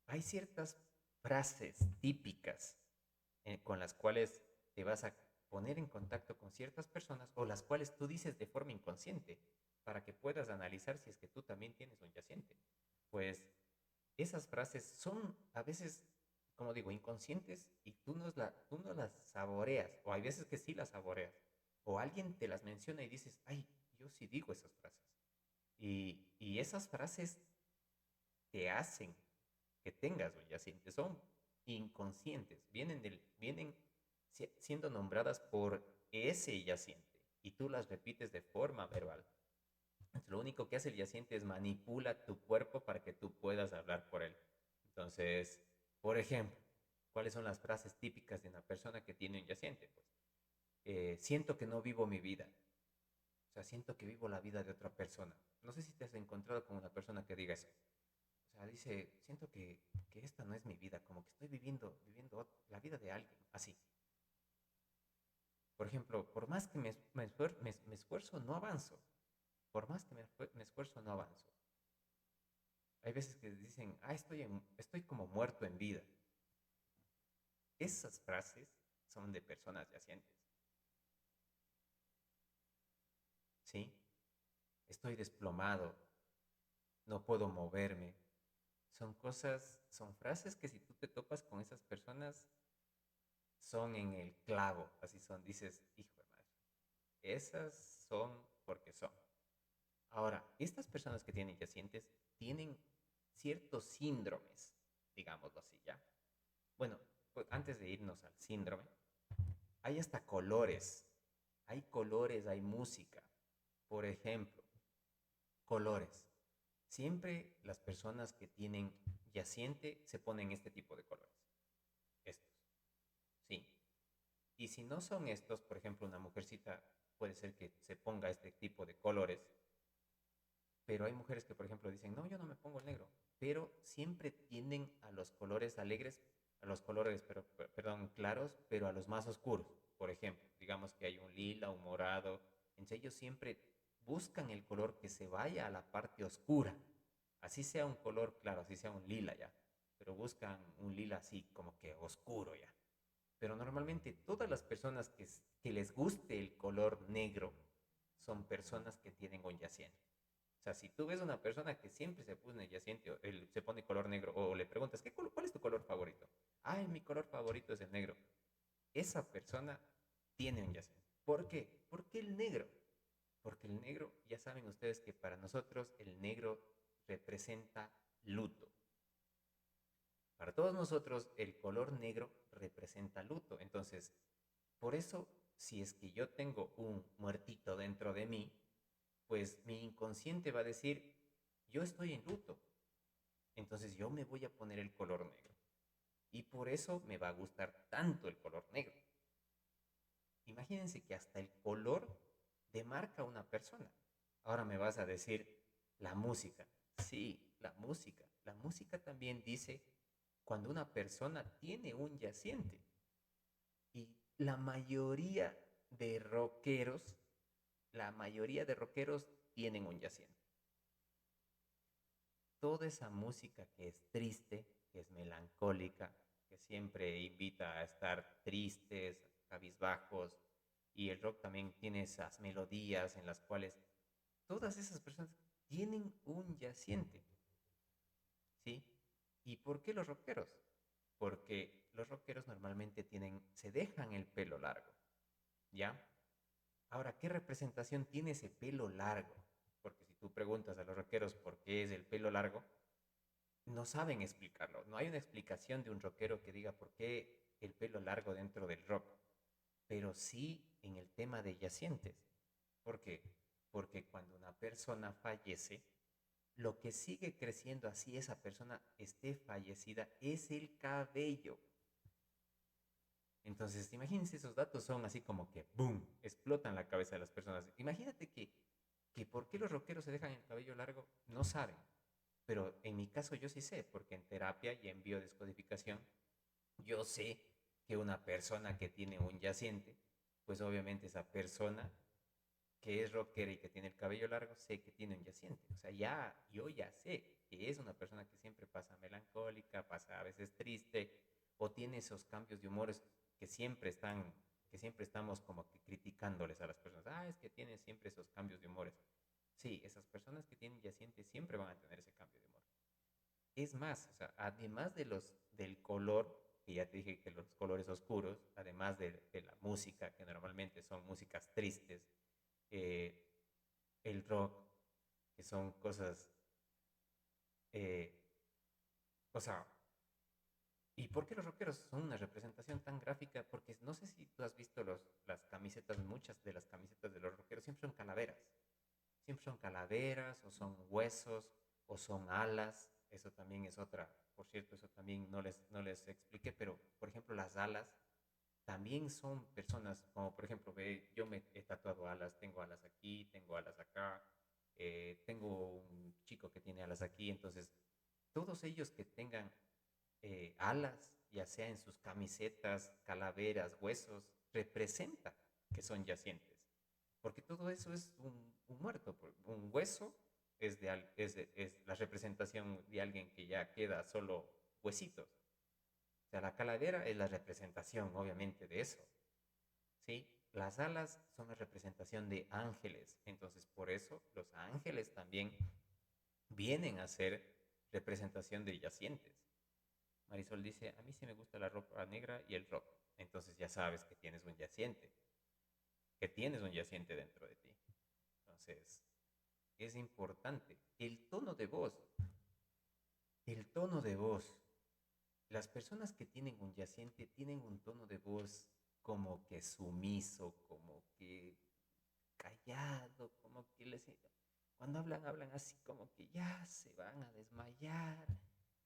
hay ciertas frases típicas con las cuales te vas a poner en contacto con ciertas personas o las cuales tú dices de forma inconsciente para que puedas analizar si es que tú también tienes un yaciente. Pues esas frases son a veces, como digo, inconscientes y tú no las saboreas, o hay veces que sí las saboreas, o alguien te las menciona y dices, ay, yo sí digo esas frases. Y esas frases te hacen que tengas un yaciente, son inconscientes, vienen siendo nombradas por ese yaciente y tú las repites de forma verbal. Entonces, lo único que hace el yaciente es manipula tu cuerpo para que tú puedas hablar por él. Entonces, por ejemplo, ¿cuáles son las frases típicas de una persona que tiene un yaciente? Pues, siento que no vivo mi vida. O sea, siento que vivo la vida de otra persona. No sé si te has encontrado con una persona que diga eso. O sea, dice, siento que esta no es mi vida, como que estoy viviendo la vida de alguien, así. Por ejemplo, por más que me esfuerzo, no avanzo. Por más que me esfuerzo, no avanzo. Hay veces que dicen, ah, estoy como muerto en vida. Esas frases son de personas yacientes, ¿sí? Estoy desplomado, no puedo moverme. Son frases que si tú te topas con esas personas, son en el clavo, así son. Dices, hijo de madre, esas son porque son. Ahora, estas personas que tienen yacientes tienen ciertos síndromes, digámoslo así, ¿ya? Bueno, pues antes de irnos al síndrome, hay hasta colores. Hay colores, hay música. Por ejemplo, colores. Siempre las personas que tienen yaciente se ponen este tipo de colores. Estos. Sí. Y si no son estos, por ejemplo, una mujercita puede ser que se ponga este tipo de colores, pero hay mujeres que, por ejemplo, dicen, no, yo no me pongo el negro, pero siempre tienden a los colores alegres, a los colores, perdón, claros, pero a los más oscuros. Por ejemplo, digamos que hay un lila, un morado, entonces ellos siempre buscan el color que se vaya a la parte oscura, así sea un color claro, así sea un lila ya, pero buscan un lila así como que oscuro ya. Pero normalmente todas las personas que les guste el color negro son personas que tienen un yaciente. O sea, si tú ves una persona que siempre se pone yaciente, o se pone color negro, o le preguntas, ¿cuál es tu color favorito? Ay, mi color favorito es el negro. Esa persona tiene un yaciente. ¿Por qué? Porque el negro. Porque el negro, ya saben ustedes que para nosotros el negro representa luto. Para todos nosotros el color negro representa luto. Entonces, por eso, si es que yo tengo un muertito dentro de mí, pues mi inconsciente va a decir, yo estoy en luto, entonces yo me voy a poner el color negro. Y por eso me va a gustar tanto el color negro. Imagínense que hasta el color demarca a una persona. Ahora me vas a decir, la música. Sí, la música. La música también dice cuando una persona tiene un yaciente. Y la mayoría de rockeros tienen un yaciente. Toda esa música que es triste, que es melancólica, que siempre invita a estar tristes, cabizbajos, y el rock también tiene esas melodías en las cuales todas esas personas tienen un yaciente, ¿sí? ¿Y por qué los rockeros? Porque los rockeros normalmente se dejan el pelo largo, ¿ya? Ahora, ¿qué representación tiene ese pelo largo? Porque si tú preguntas a los rockeros por qué es el pelo largo, no saben explicarlo. No hay una explicación de un rockero que diga por qué el pelo largo dentro del rock, pero sí en el tema de yacientes. ¿Por qué? Porque cuando una persona fallece, lo que sigue creciendo así esa persona esté fallecida es el cabello. Entonces, imagínense, esos datos son así como que, ¡boom!, explotan la cabeza de las personas. Imagínate que por qué los rockeros se dejan el cabello largo, no saben. Pero en mi caso yo sí sé, porque en terapia y en biodescodificación, yo sé que una persona que tiene un yaciente, pues obviamente esa persona que es rockera y que tiene el cabello largo, sé que tiene un yaciente. O sea, yo ya sé que es una persona que siempre pasa melancólica, pasa a veces triste, o tiene esos cambios de humores que siempre estamos como que criticándoles a las personas. Ah, es que tienen siempre esos cambios de humores. Sí, esas personas que tienen yaciente siempre van a tener ese cambio de humor. Es más, o sea, además del color, que ya te dije que los colores oscuros, además de la música, que normalmente son músicas tristes, eh, el rock, que son cosas, eh, o sea, ¿y por qué los rockeros son una representación tan gráfica? Porque no sé si tú has visto las camisetas, muchas de las camisetas de los rockeros siempre son calaveras. Siempre son calaveras, o son huesos, o son alas. Eso también es otra, por cierto, eso también no les expliqué, pero por ejemplo las alas también son personas, como por ejemplo, ve, yo me he tatuado alas, tengo alas aquí, tengo alas acá, tengo un chico que tiene alas aquí, entonces todos ellos que tengan alas, ya sea en sus camisetas, calaveras, huesos, representa que son yacientes. Porque todo eso es un muerto. Un hueso es la representación de alguien que ya queda solo huesitos. O sea, la calavera es la representación, obviamente, de eso. ¿Sí? Las alas son la representación de ángeles. Entonces, por eso los ángeles también vienen a ser representación de yacientes. Marisol dice, a mí sí me gusta la ropa negra y el rock. Entonces ya sabes que tienes un yaciente dentro de ti. Entonces, es importante. El tono de voz. Las personas que tienen un yaciente tienen un tono de voz como que sumiso, como que callado, como que cuando hablan así como que ya se van a desmayar,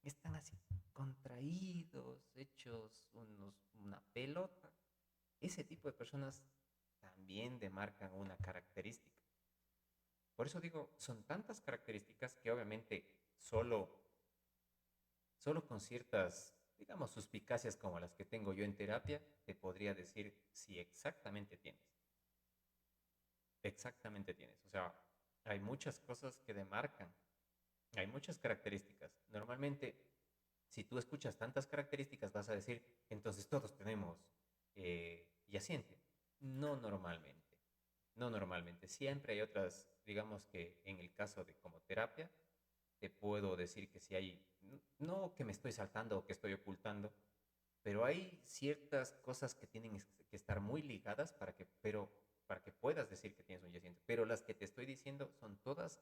están así contraídos, hechos una pelota. ese tipo de personas también demarcan una característica. Por eso digo, son tantas características que obviamente solo, solo con ciertas, digamos, suspicacias como las que tengo yo en terapia, te podría decir si exactamente tienes. Exactamente tienes. O sea, hay muchas cosas que demarcan, hay muchas características. Normalmente, si tú escuchas tantas características, vas a decir, entonces todos tenemos yaciente. No normalmente. No normalmente. Siempre hay otras, digamos que en el caso de como terapia, te puedo decir que si hay, no que me estoy saltando o que estoy ocultando, pero hay ciertas cosas que tienen que estar muy ligadas para que puedas decir que tienes un yaciente. Pero las que te estoy diciendo son todas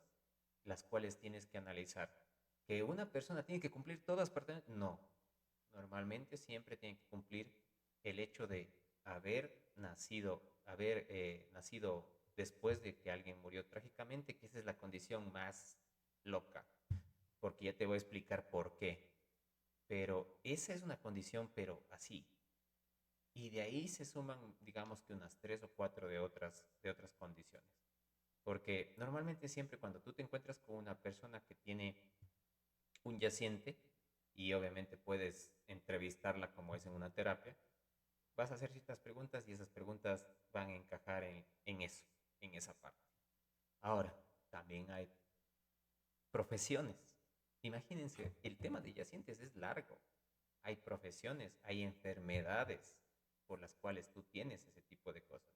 las cuales tienes que analizar. ¿Que una persona tiene que cumplir todas partes? No. Normalmente siempre tiene que cumplir el hecho de haber nacido después de que alguien murió trágicamente, que esa es la condición más loca, porque ya te voy a explicar por qué. Pero esa es una condición, pero así. Y de ahí se suman, digamos que unas tres o cuatro de otras condiciones. Porque normalmente siempre cuando tú te encuentras con una persona que tiene un yaciente, y obviamente puedes entrevistarla como es en una terapia, vas a hacer ciertas preguntas y esas preguntas van a encajar en eso, en esa parte. Ahora, también hay profesiones. Imagínense, el tema de yacientes es largo. Hay profesiones, hay enfermedades por las cuales tú tienes ese tipo de cosas.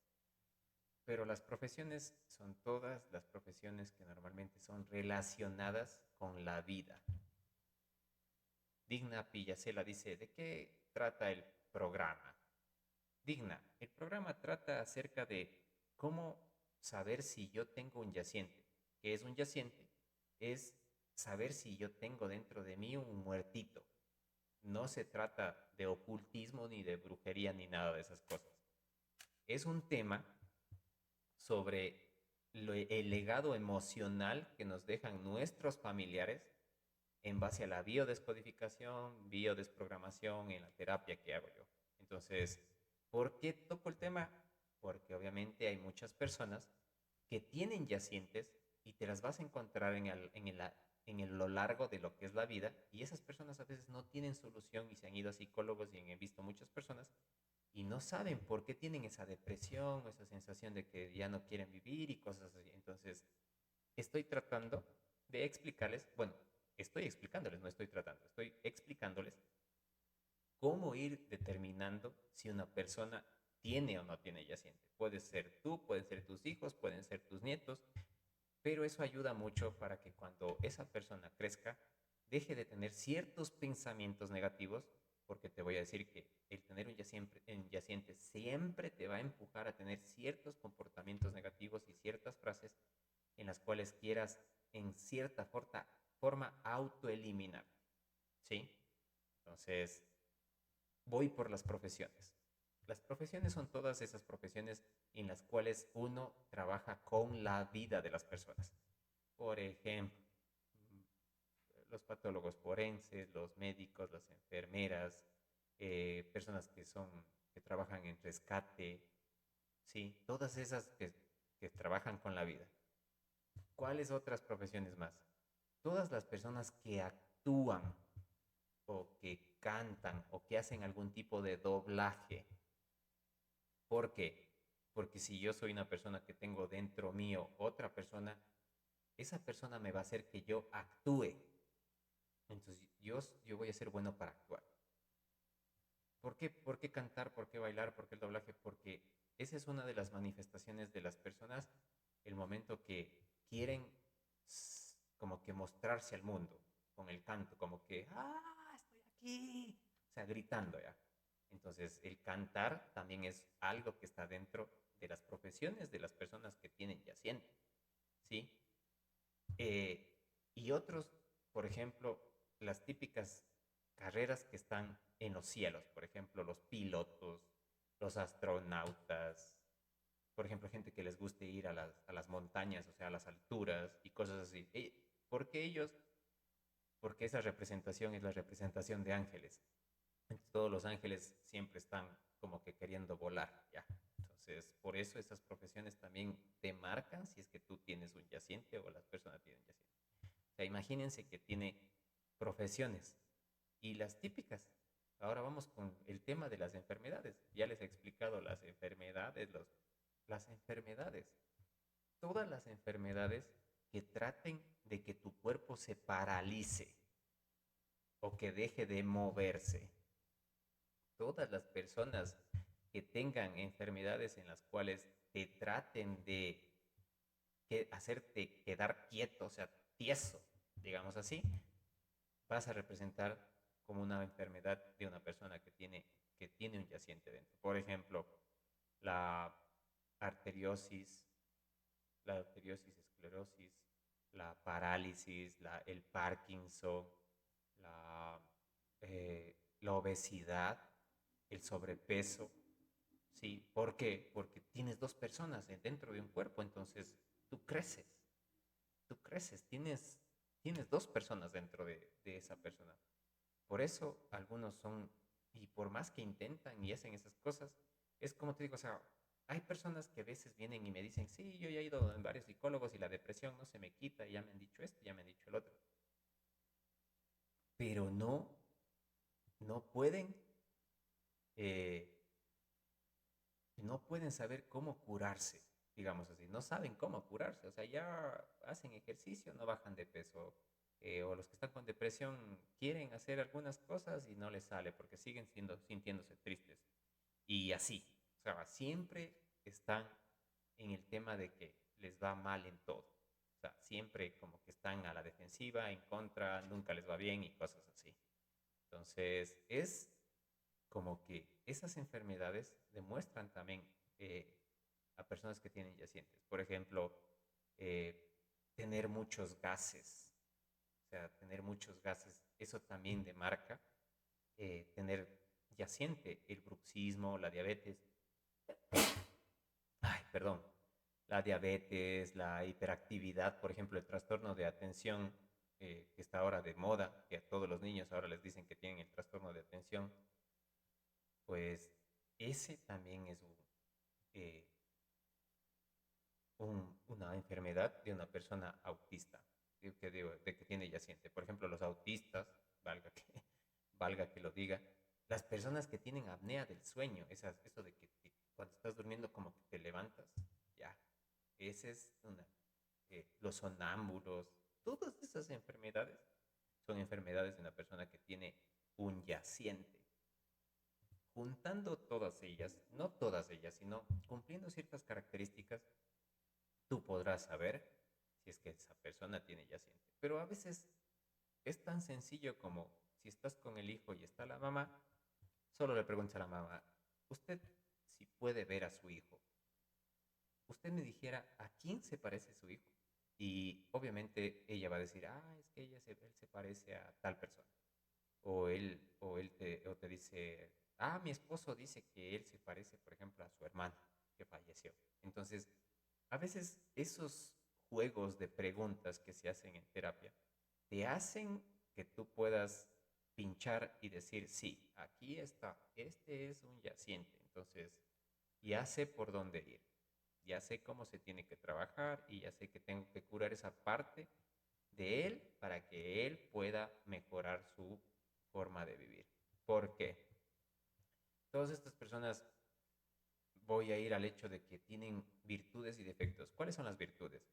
Pero las profesiones son todas las profesiones que normalmente son relacionadas con la vida. Digna Pillacela dice, ¿de qué trata el programa? Digna, el programa trata acerca de cómo saber si yo tengo un yaciente. ¿Qué es un yaciente? Es saber si yo tengo dentro de mí un muertito. No se trata de ocultismo ni de brujería ni nada de esas cosas. Es un tema sobre el legado emocional que nos dejan nuestros familiares en base a la biodescodificación, biodesprogramación en la terapia que hago yo. Entonces, ¿por qué toco el tema? Porque obviamente hay muchas personas que tienen yacientes y te las vas a encontrar en lo largo de lo que es la vida y esas personas a veces no tienen solución y se han ido a psicólogos y han visto muchas personas y no saben por qué tienen esa depresión o esa sensación de que ya no quieren vivir y cosas así. Entonces, estoy tratando de explicarles, bueno, estoy explicándoles, no estoy tratando, estoy explicándoles cómo ir determinando si una persona tiene o no tiene yaciente. Puede ser tú, pueden ser tus hijos, pueden ser tus nietos, pero eso ayuda mucho para que cuando esa persona crezca, deje de tener ciertos pensamientos negativos, porque te voy a decir que el tener un yaciente siempre te va a empujar a tener ciertos comportamientos negativos y ciertas frases en las cuales quieras en cierta forma autoeliminar, ¿sí? Entonces, voy por las profesiones. Las profesiones son todas esas profesiones en las cuales uno trabaja con la vida de las personas. Por ejemplo, los patólogos forenses, los médicos, las enfermeras, personas que trabajan en rescate, ¿sí? Todas esas que trabajan con la vida. ¿Cuáles otras profesiones más? Todas las personas que actúan o que cantan o que hacen algún tipo de doblaje. ¿Por qué? Porque si yo soy una persona que tengo dentro mío otra persona, esa persona me va a hacer que yo actúe. Entonces yo voy a ser bueno para actuar. ¿Por qué cantar? ¿Por qué bailar? ¿Por qué el doblaje? Porque esa es una de las manifestaciones de las personas el momento que quieren como que mostrarse al mundo con el canto, como que, ah, estoy aquí, o sea, gritando ya. Entonces, el cantar también es algo que está dentro de las profesiones de las personas que tienen yaciente, ¿sí? Eh, y otros, por ejemplo, las típicas carreras que están en los cielos, por ejemplo, los pilotos, los astronautas, por ejemplo, gente que les guste ir a las montañas, o sea, a las alturas y cosas así. ¿Por qué ellos? Porque esa representación es la representación de ángeles. Entonces, todos los ángeles siempre están como que queriendo volar, ¿ya? por eso esas profesiones también te marcan si es que tú tienes un yaciente o las personas tienen yaciente. O sea, imagínense que tiene profesiones y las típicas. Ahora vamos con el tema de las enfermedades. Ya les he explicado las enfermedades, las enfermedades. Todas las enfermedades que traten de que tu cuerpo se paralice o que deje de moverse. Todas las personas que tengan enfermedades en las cuales te traten de hacerte quedar quieto, o sea, tieso, digamos así, vas a representar como una enfermedad de una persona que tiene un yaciente dentro. Por ejemplo, la arteriosis, la arteriosis esclerosis, la parálisis, el Parkinson, la, la obesidad, el sobrepeso. ¿Sí? ¿Por qué? Porque tienes dos personas dentro de un cuerpo, entonces tú creces, tienes dos personas dentro de esa persona. Por eso algunos son, y por más que intentan y hacen esas cosas, es como te digo, o sea, hay personas que a veces vienen y me dicen, sí, yo ya he ido en varios psicólogos y la depresión no se me quita, y ya me han dicho esto, ya me han dicho el otro. Pero no pueden, eh, no pueden saber cómo curarse, digamos así, no saben cómo curarse, o sea, ya hacen ejercicio, no bajan de peso, o los que están con depresión quieren hacer algunas cosas y no les sale porque siguen sintiéndose tristes. Y así, o sea, siempre están en el tema de que les va mal en todo. O sea, siempre como que están a la defensiva, en contra, nunca les va bien y cosas así. Entonces, es como que esas enfermedades demuestran también eh, a personas que tienen yacientes. Por ejemplo, eh, tener muchos gases, o sea, tener muchos gases, eso también demarca tener yaciente, el bruxismo, la diabetes, ay, perdón, la diabetes, la hiperactividad, por ejemplo, el trastorno de atención, que está ahora de moda, que a todos los niños ahora les dicen que tienen el trastorno de atención, pues ese también es eh, una enfermedad de una persona autista, de que tiene yaciente. Por ejemplo, los autistas, valga que, valga que lo diga, las personas que tienen apnea del sueño, eso de que cuando estás durmiendo como que te levantas, ya, esa es una. Los sonámbulos, todas esas enfermedades son enfermedades de una persona que tiene un yaciente. Juntando todas ellas, no todas ellas, sino cumpliendo ciertas características, tú podrás saber si es que esa persona tiene yaciente. Pero a veces es tan sencillo como si estás con el hijo y está la mamá, solo le preguntas a la mamá, ¿usted si puede ver a su hijo? Usted me dijera a quién se parece su hijo. Y obviamente ella va a decir, es que él se parece a tal persona. O te dice, mi esposo dice que él se parece, por ejemplo, a su hermano que falleció. Entonces, a veces esos juegos de preguntas que se hacen en terapia te hacen que tú puedas pinchar y decir, sí, aquí está, este es un yaciente. Entonces, ya sé por dónde ir, ya sé cómo se tiene que trabajar y ya sé que tengo que curar esa parte de él para que él pueda mejorar su forma de vivir. ¿Por qué? Todas estas personas, voy a ir al hecho de que tienen virtudes y defectos. ¿Cuáles son las virtudes?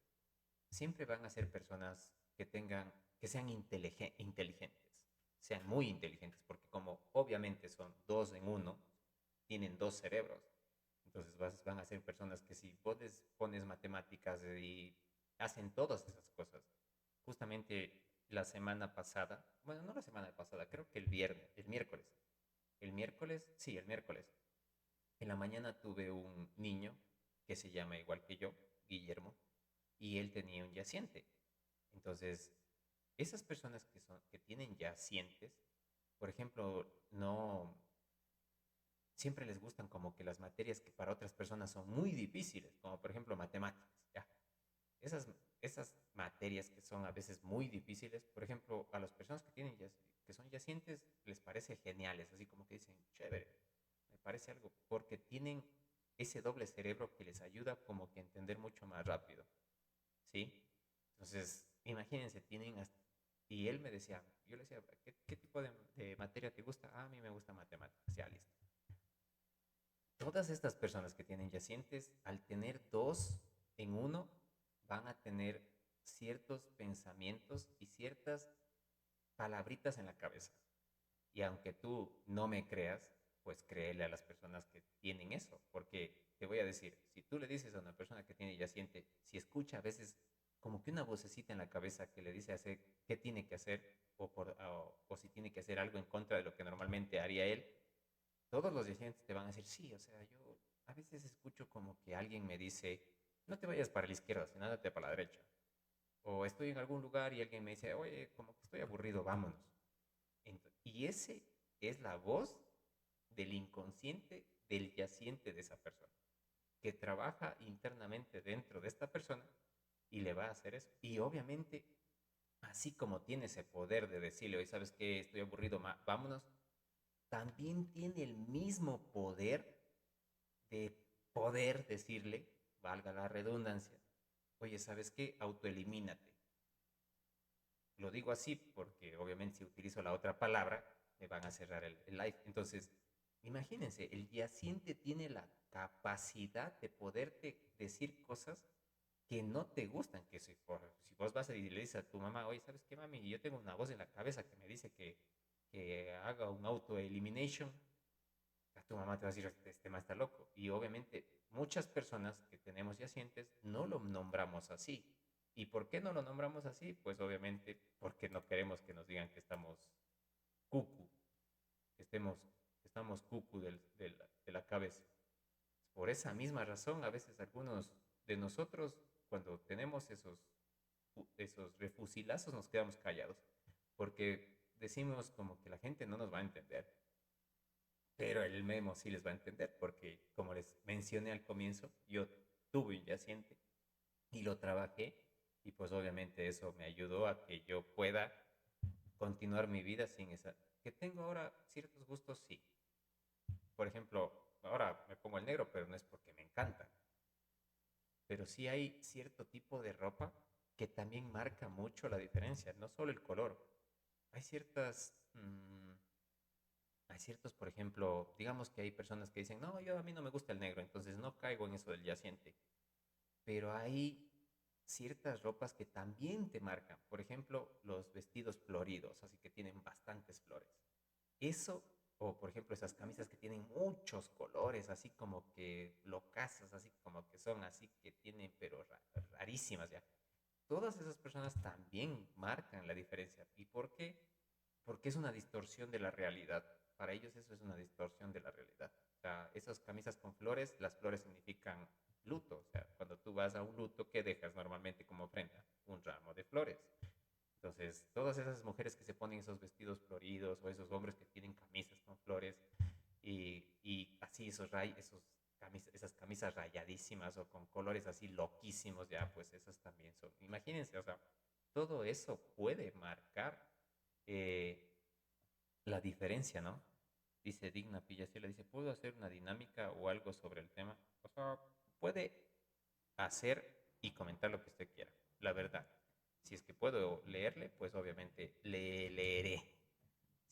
Siempre van a ser personas que sean inteligentes, sean muy inteligentes, porque como obviamente son dos en uno, tienen dos cerebros. Entonces van a ser personas que si vos les pones matemáticas y hacen todas esas cosas. Justamente la semana pasada, bueno, no la semana pasada, creo que el miércoles, sí, el miércoles, en la mañana tuve un niño que se llama igual que yo, Guillermo, y él tenía un yaciente. Entonces, esas personas que tienen yacientes, por ejemplo, no, siempre les gustan como que las materias que para otras personas son muy difíciles, como por ejemplo matemáticas, ¿ya? Esas materias que son a veces muy difíciles, por ejemplo, a las personas que son yacientes les parece geniales, así como que dicen, chévere, me parece algo, porque tienen ese doble cerebro que les ayuda como que a entender mucho más rápido, ¿sí? Entonces, imagínense, y él me decía, yo le decía, ¿qué tipo de materia te gusta? Ah, a mí me gusta matemáticas, ya listo. Todas estas personas que tienen yacientes, al tener dos en uno, van a tener ciertos pensamientos y ciertas palabritas en la cabeza. Y aunque tú no me creas, pues créele a las personas que tienen eso. Porque te voy a decir, si tú le dices a una persona que tiene yaciente, si escucha a veces como que una vocecita en la cabeza que le dice hacer qué tiene que hacer o si tiene que hacer algo en contra de lo que normalmente haría él, todos los yacientes te van a decir, sí, o sea, yo a veces escucho como que alguien me dice, no te vayas para la izquierda, sino andate para la derecha. O estoy en algún lugar y alguien me dice, oye, como que estoy aburrido, vámonos. Y ese es la voz del inconsciente del yaciente de esa persona, que trabaja internamente dentro de esta persona y le va a hacer eso. Y obviamente, así como tiene ese poder de decirle, oye, ¿sabes qué? Estoy aburrido, vámonos, también tiene el mismo poder de poder decirle, valga la redundancia, oye, ¿sabes qué? Autoelimínate. Lo digo así porque obviamente si utilizo la otra palabra, me van a cerrar el live. Entonces, imagínense, el yaciente tiene la capacidad de poderte decir cosas que no te gustan, que si vos vas y le dices a tu mamá, oye, ¿sabes qué, mami? Yo tengo una voz en la cabeza que me dice que haga un auto-elimination, a tu mamá te va a decir, este más está loco. Y obviamente muchas personas que tenemos yacientes no lo nombramos así. ¿Y por qué no lo nombramos así? Pues obviamente porque no queremos que nos digan que estamos cucu, que estamos cucu de la cabeza. Por esa misma razón, a veces algunos de nosotros, cuando tenemos esos refusilazos, nos quedamos callados, porque decimos como que la gente no nos va a entender, pero el memo sí les va a entender, porque como les mencioné al comienzo, yo tuve un yaciente y lo trabajé, y pues obviamente eso me ayudó a que yo pueda continuar mi vida sin esa... Que tengo ahora ciertos gustos, sí. Por ejemplo, ahora me pongo el negro, pero no es porque me encanta. Pero sí hay cierto tipo de ropa que también marca mucho la diferencia, no solo el color. Hay hay ciertos, por ejemplo, digamos que hay personas que dicen, no, a mí no me gusta el negro, entonces no caigo en eso del yaciente. Pero hay ciertas ropas que también te marcan. Por ejemplo, los vestidos floridos, así que tienen bastantes flores. Eso, o por ejemplo, esas camisas que tienen muchos colores, así como que locasas, así como que son así que tienen, pero rarísimas ya. Todas esas personas también marcan la diferencia. ¿Y por qué? Porque es una distorsión de la realidad. Para ellos eso es una distorsión de la realidad. O sea, esas camisas con flores, las flores significan luto. O sea, cuando tú vas a un luto, ¿qué dejas normalmente como ofrenda? Un ramo de flores. Entonces, todas esas mujeres que se ponen esos vestidos floridos o esos hombres que tienen camisas con flores y así esas camisas rayadísimas o con colores así loquísimos, ya, pues esas también son. Imagínense, o sea, todo eso puede marcar eh, la diferencia, ¿no? Dice Digna Pillacela, dice, ¿puedo hacer una dinámica o algo sobre el tema? O sea, puede hacer y comentar lo que usted quiera, la verdad. Si es que puedo leerle, pues obviamente le leeré,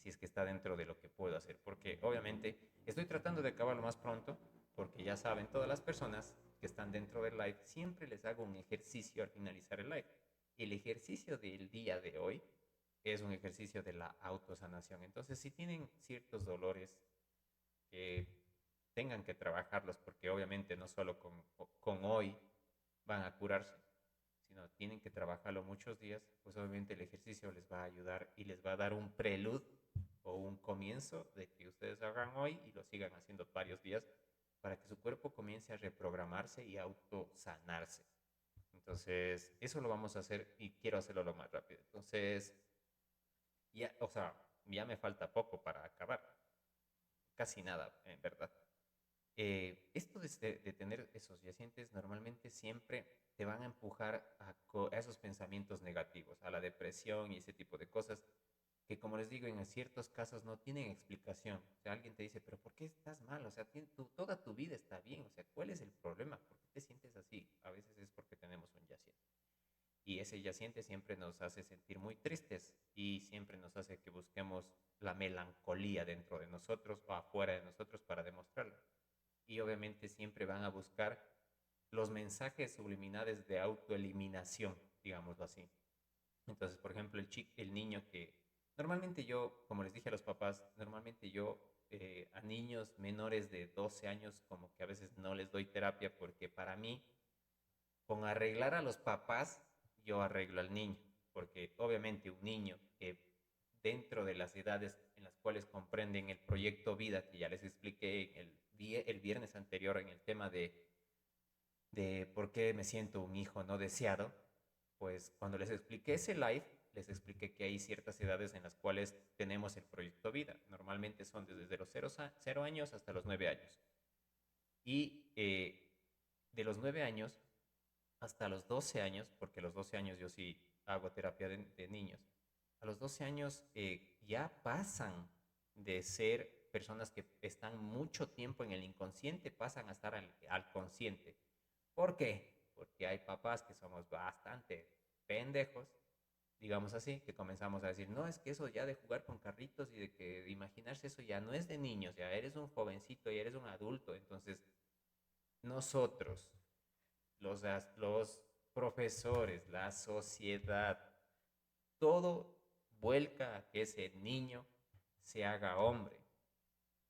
si es que está dentro de lo que puedo hacer, porque obviamente estoy tratando de acabar lo más pronto, porque ya saben, todas las personas que están dentro del live, siempre les hago un ejercicio al finalizar el live. El ejercicio del día de hoy es un ejercicio de la autosanación. Entonces, si tienen ciertos dolores que tengan que trabajarlos, porque obviamente no solo con hoy van a curarse, sino tienen que trabajarlo muchos días, pues obviamente el ejercicio les va a ayudar y les va a dar un prelude o un comienzo de que ustedes hagan hoy y lo sigan haciendo varios días para que su cuerpo comience a reprogramarse y autosanarse. Entonces, eso lo vamos a hacer y quiero hacerlo lo más rápido. Entonces, ya, o sea, ya me falta poco para acabar. Casi nada, en verdad. Esto de tener esos yacientes normalmente siempre te van a empujar a esos pensamientos negativos, a la depresión y ese tipo de cosas. que como les digo, en ciertos casos no tienen explicación. O sea, alguien te dice, pero ¿por qué estás mal? O sea, toda tu vida está bien. O sea, ¿cuál es el problema? ¿Por qué te sientes así? A veces es porque tenemos un yaciente. Y ese yaciente siempre nos hace sentir muy tristes y siempre nos hace que busquemos la melancolía dentro de nosotros o afuera de nosotros para demostrarlo. Y obviamente siempre van a buscar los mensajes subliminales de autoeliminación, digámoslo así. Entonces, por ejemplo, el niño que normalmente yo, como les dije a los papás, normalmente yo a niños menores de 12 años como que a veces no les doy terapia porque para mí, con arreglar a los papás, yo arreglo al niño. Porque obviamente un niño que dentro de las edades en las cuales comprenden el proyecto vida, que ya les expliqué el viernes anterior en el tema de por qué me siento un hijo no deseado, pues cuando les expliqué ese live, les expliqué que hay ciertas edades en las cuales tenemos el proyecto vida. Normalmente son desde los 0 años hasta los 9 años. Y de los 9 años hasta los 12 años, porque a los 12 años yo sí hago terapia de niños, a los 12 años ya pasan de ser personas que están mucho tiempo en el inconsciente, pasan a estar al consciente. ¿Por qué? Porque hay papás que somos bastante pendejos, digamos así, que comenzamos a decir, no, es que eso ya de jugar con carritos y de que de imaginarse eso ya no es de niños, ya eres un jovencito, ya eres un adulto. Entonces, nosotros, los profesores, la sociedad, todo vuelca a que ese niño se haga hombre.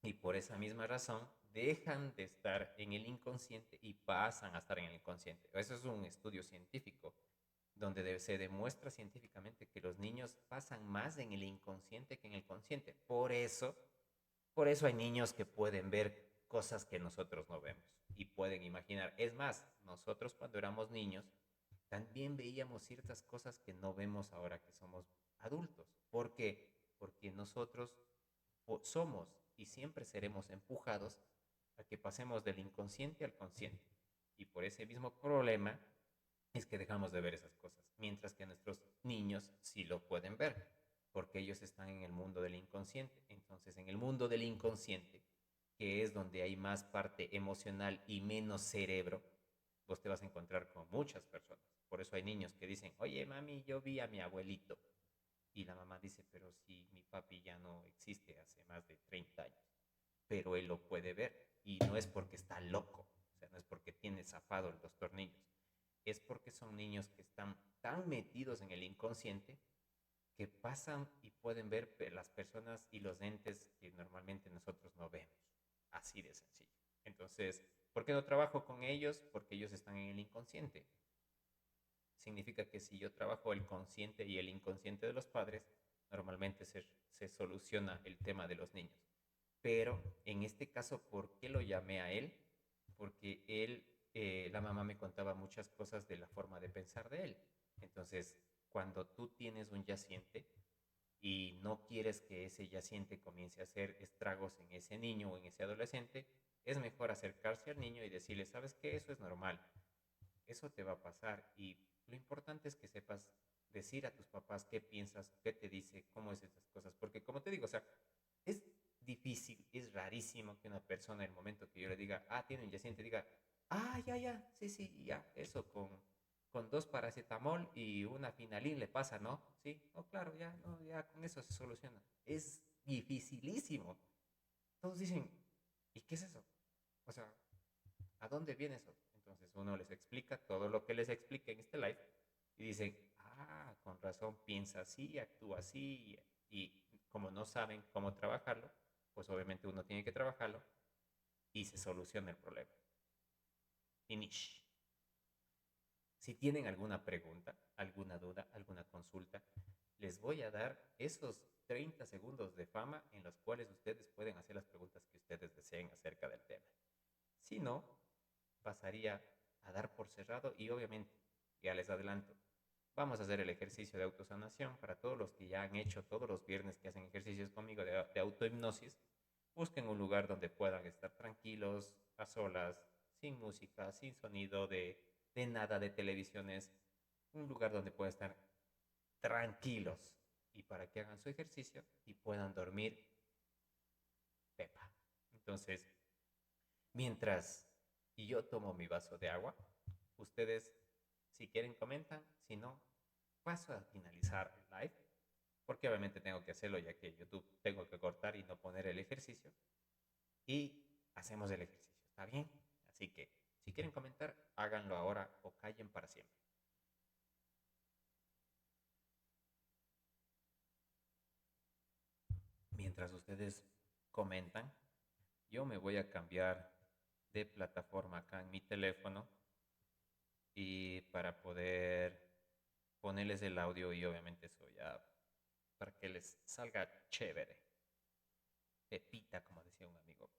Y por esa misma razón dejan de estar en el inconsciente y pasan a estar en el inconsciente. Eso es un estudio científico donde se demuestra científicamente que los niños pasan más en el inconsciente que en el consciente. Por eso hay niños que pueden ver cosas que nosotros no vemos y pueden imaginar. Es más, nosotros cuando éramos niños también veíamos ciertas cosas que no vemos ahora que somos adultos. ¿Por qué? Porque nosotros somos y siempre seremos empujados a que pasemos del inconsciente al consciente. Y por ese mismo problema es que dejamos de ver esas cosas, mientras que nuestros niños sí lo pueden ver, porque ellos están en el mundo del inconsciente. Entonces, en el mundo del inconsciente, que es donde hay más parte emocional y menos cerebro, vos te vas a encontrar con muchas personas. Por eso hay niños que dicen, oye, mami, yo vi a mi abuelito. Y la mamá dice, pero si mi papi ya no existe hace más de 30 años, pero él lo puede ver. Y no es porque está loco, o sea, no es porque tiene zafado los tornillos, es porque son niños que están tan metidos en el inconsciente que pasan y pueden ver las personas y los entes que normalmente nosotros no vemos. Así de sencillo. Entonces, ¿por qué no trabajo con ellos? Porque ellos están en el inconsciente. Significa que si yo trabajo el consciente y el inconsciente de los padres, normalmente se soluciona el tema de los niños. Pero en este caso, ¿por qué lo llamé a él? Porque la mamá me contaba muchas cosas de la forma de pensar de él. Entonces, cuando tú tienes un yaciente y no quieres que ese yaciente comience a hacer estragos en ese niño o en ese adolescente, es mejor acercarse al niño y decirle, ¿sabes qué? Eso es normal, eso te va a pasar y lo importante es que sepas decir a tus papás qué piensas, qué te dice, cómo es estas cosas, porque como te digo, o sea, es difícil, es rarísimo que una persona en el momento que yo le diga, tiene un yaciente, diga, ya, ya, sí, sí, ya, eso con 2 paracetamol y una finalín le pasa, ¿no? Sí, oh, claro, ya, no, ya con eso se soluciona. Es dificilísimo. Todos dicen, ¿y qué es eso? O sea, ¿a dónde viene eso? Entonces uno les explica todo lo que les explique en este live y dicen, con razón, piensa así, actúa así, y como no saben cómo trabajarlo, pues obviamente uno tiene que trabajarlo y se soluciona el problema. Finish. Si tienen alguna pregunta, alguna duda, alguna consulta, les voy a dar esos 30 segundos de fama en los cuales ustedes pueden hacer las preguntas que ustedes deseen acerca del tema. Si no, pasaría a dar por cerrado y obviamente, ya les adelanto, vamos a hacer el ejercicio de autosanación para todos los que ya han hecho todos los viernes que hacen ejercicios conmigo de autohipnosis. Busquen un lugar donde puedan estar tranquilos, a solas, sin música, sin sonido de nada de televisiones, un lugar donde puedan estar tranquilos. y para que hagan su ejercicio y puedan dormir pepa. Entonces, mientras yo tomo mi vaso de agua, ustedes, si quieren, comentan. Si no, paso a finalizar el live, porque obviamente tengo que hacerlo ya que YouTube tengo que cortar y no poner el ejercicio. Y hacemos el ejercicio, ¿está bien? Así que, si quieren comentar, háganlo ahora o callen para siempre. Mientras ustedes comentan, yo me voy a cambiar de plataforma acá en mi teléfono y para poder ponerles el audio y obviamente eso ya para que les salga chévere. Pepita, como decía un amigo.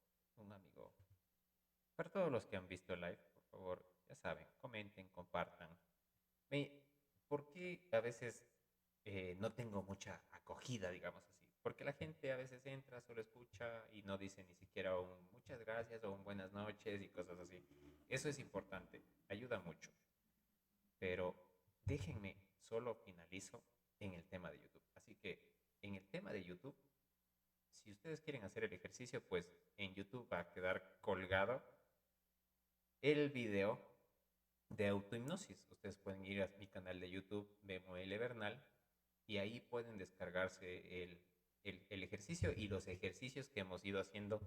Para todos los que han visto el live, por favor, ya saben, comenten, compartan. Me, ¿Por qué a veces no tengo mucha acogida, digamos así? Porque la gente a veces entra, solo escucha y no dice ni siquiera un muchas gracias o un buenas noches y cosas así. Eso es importante, ayuda mucho. Pero déjenme, solo finalizo en el tema de YouTube. Así que en el tema de YouTube, si ustedes quieren hacer el ejercicio, pues en YouTube va a quedar colgado el video de autohipnosis. Ustedes pueden ir a mi canal de YouTube, Memo L. Bernal, y ahí pueden descargarse el ejercicio y los ejercicios que hemos ido haciendo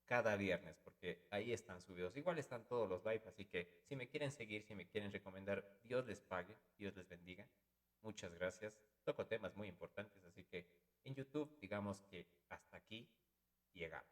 cada viernes, porque ahí están subidos. Igual están todos los live, así que si me quieren seguir, si me quieren recomendar, Dios les pague, Dios les bendiga. Muchas gracias. Toco temas muy importantes, así que en YouTube digamos que hasta aquí llegamos.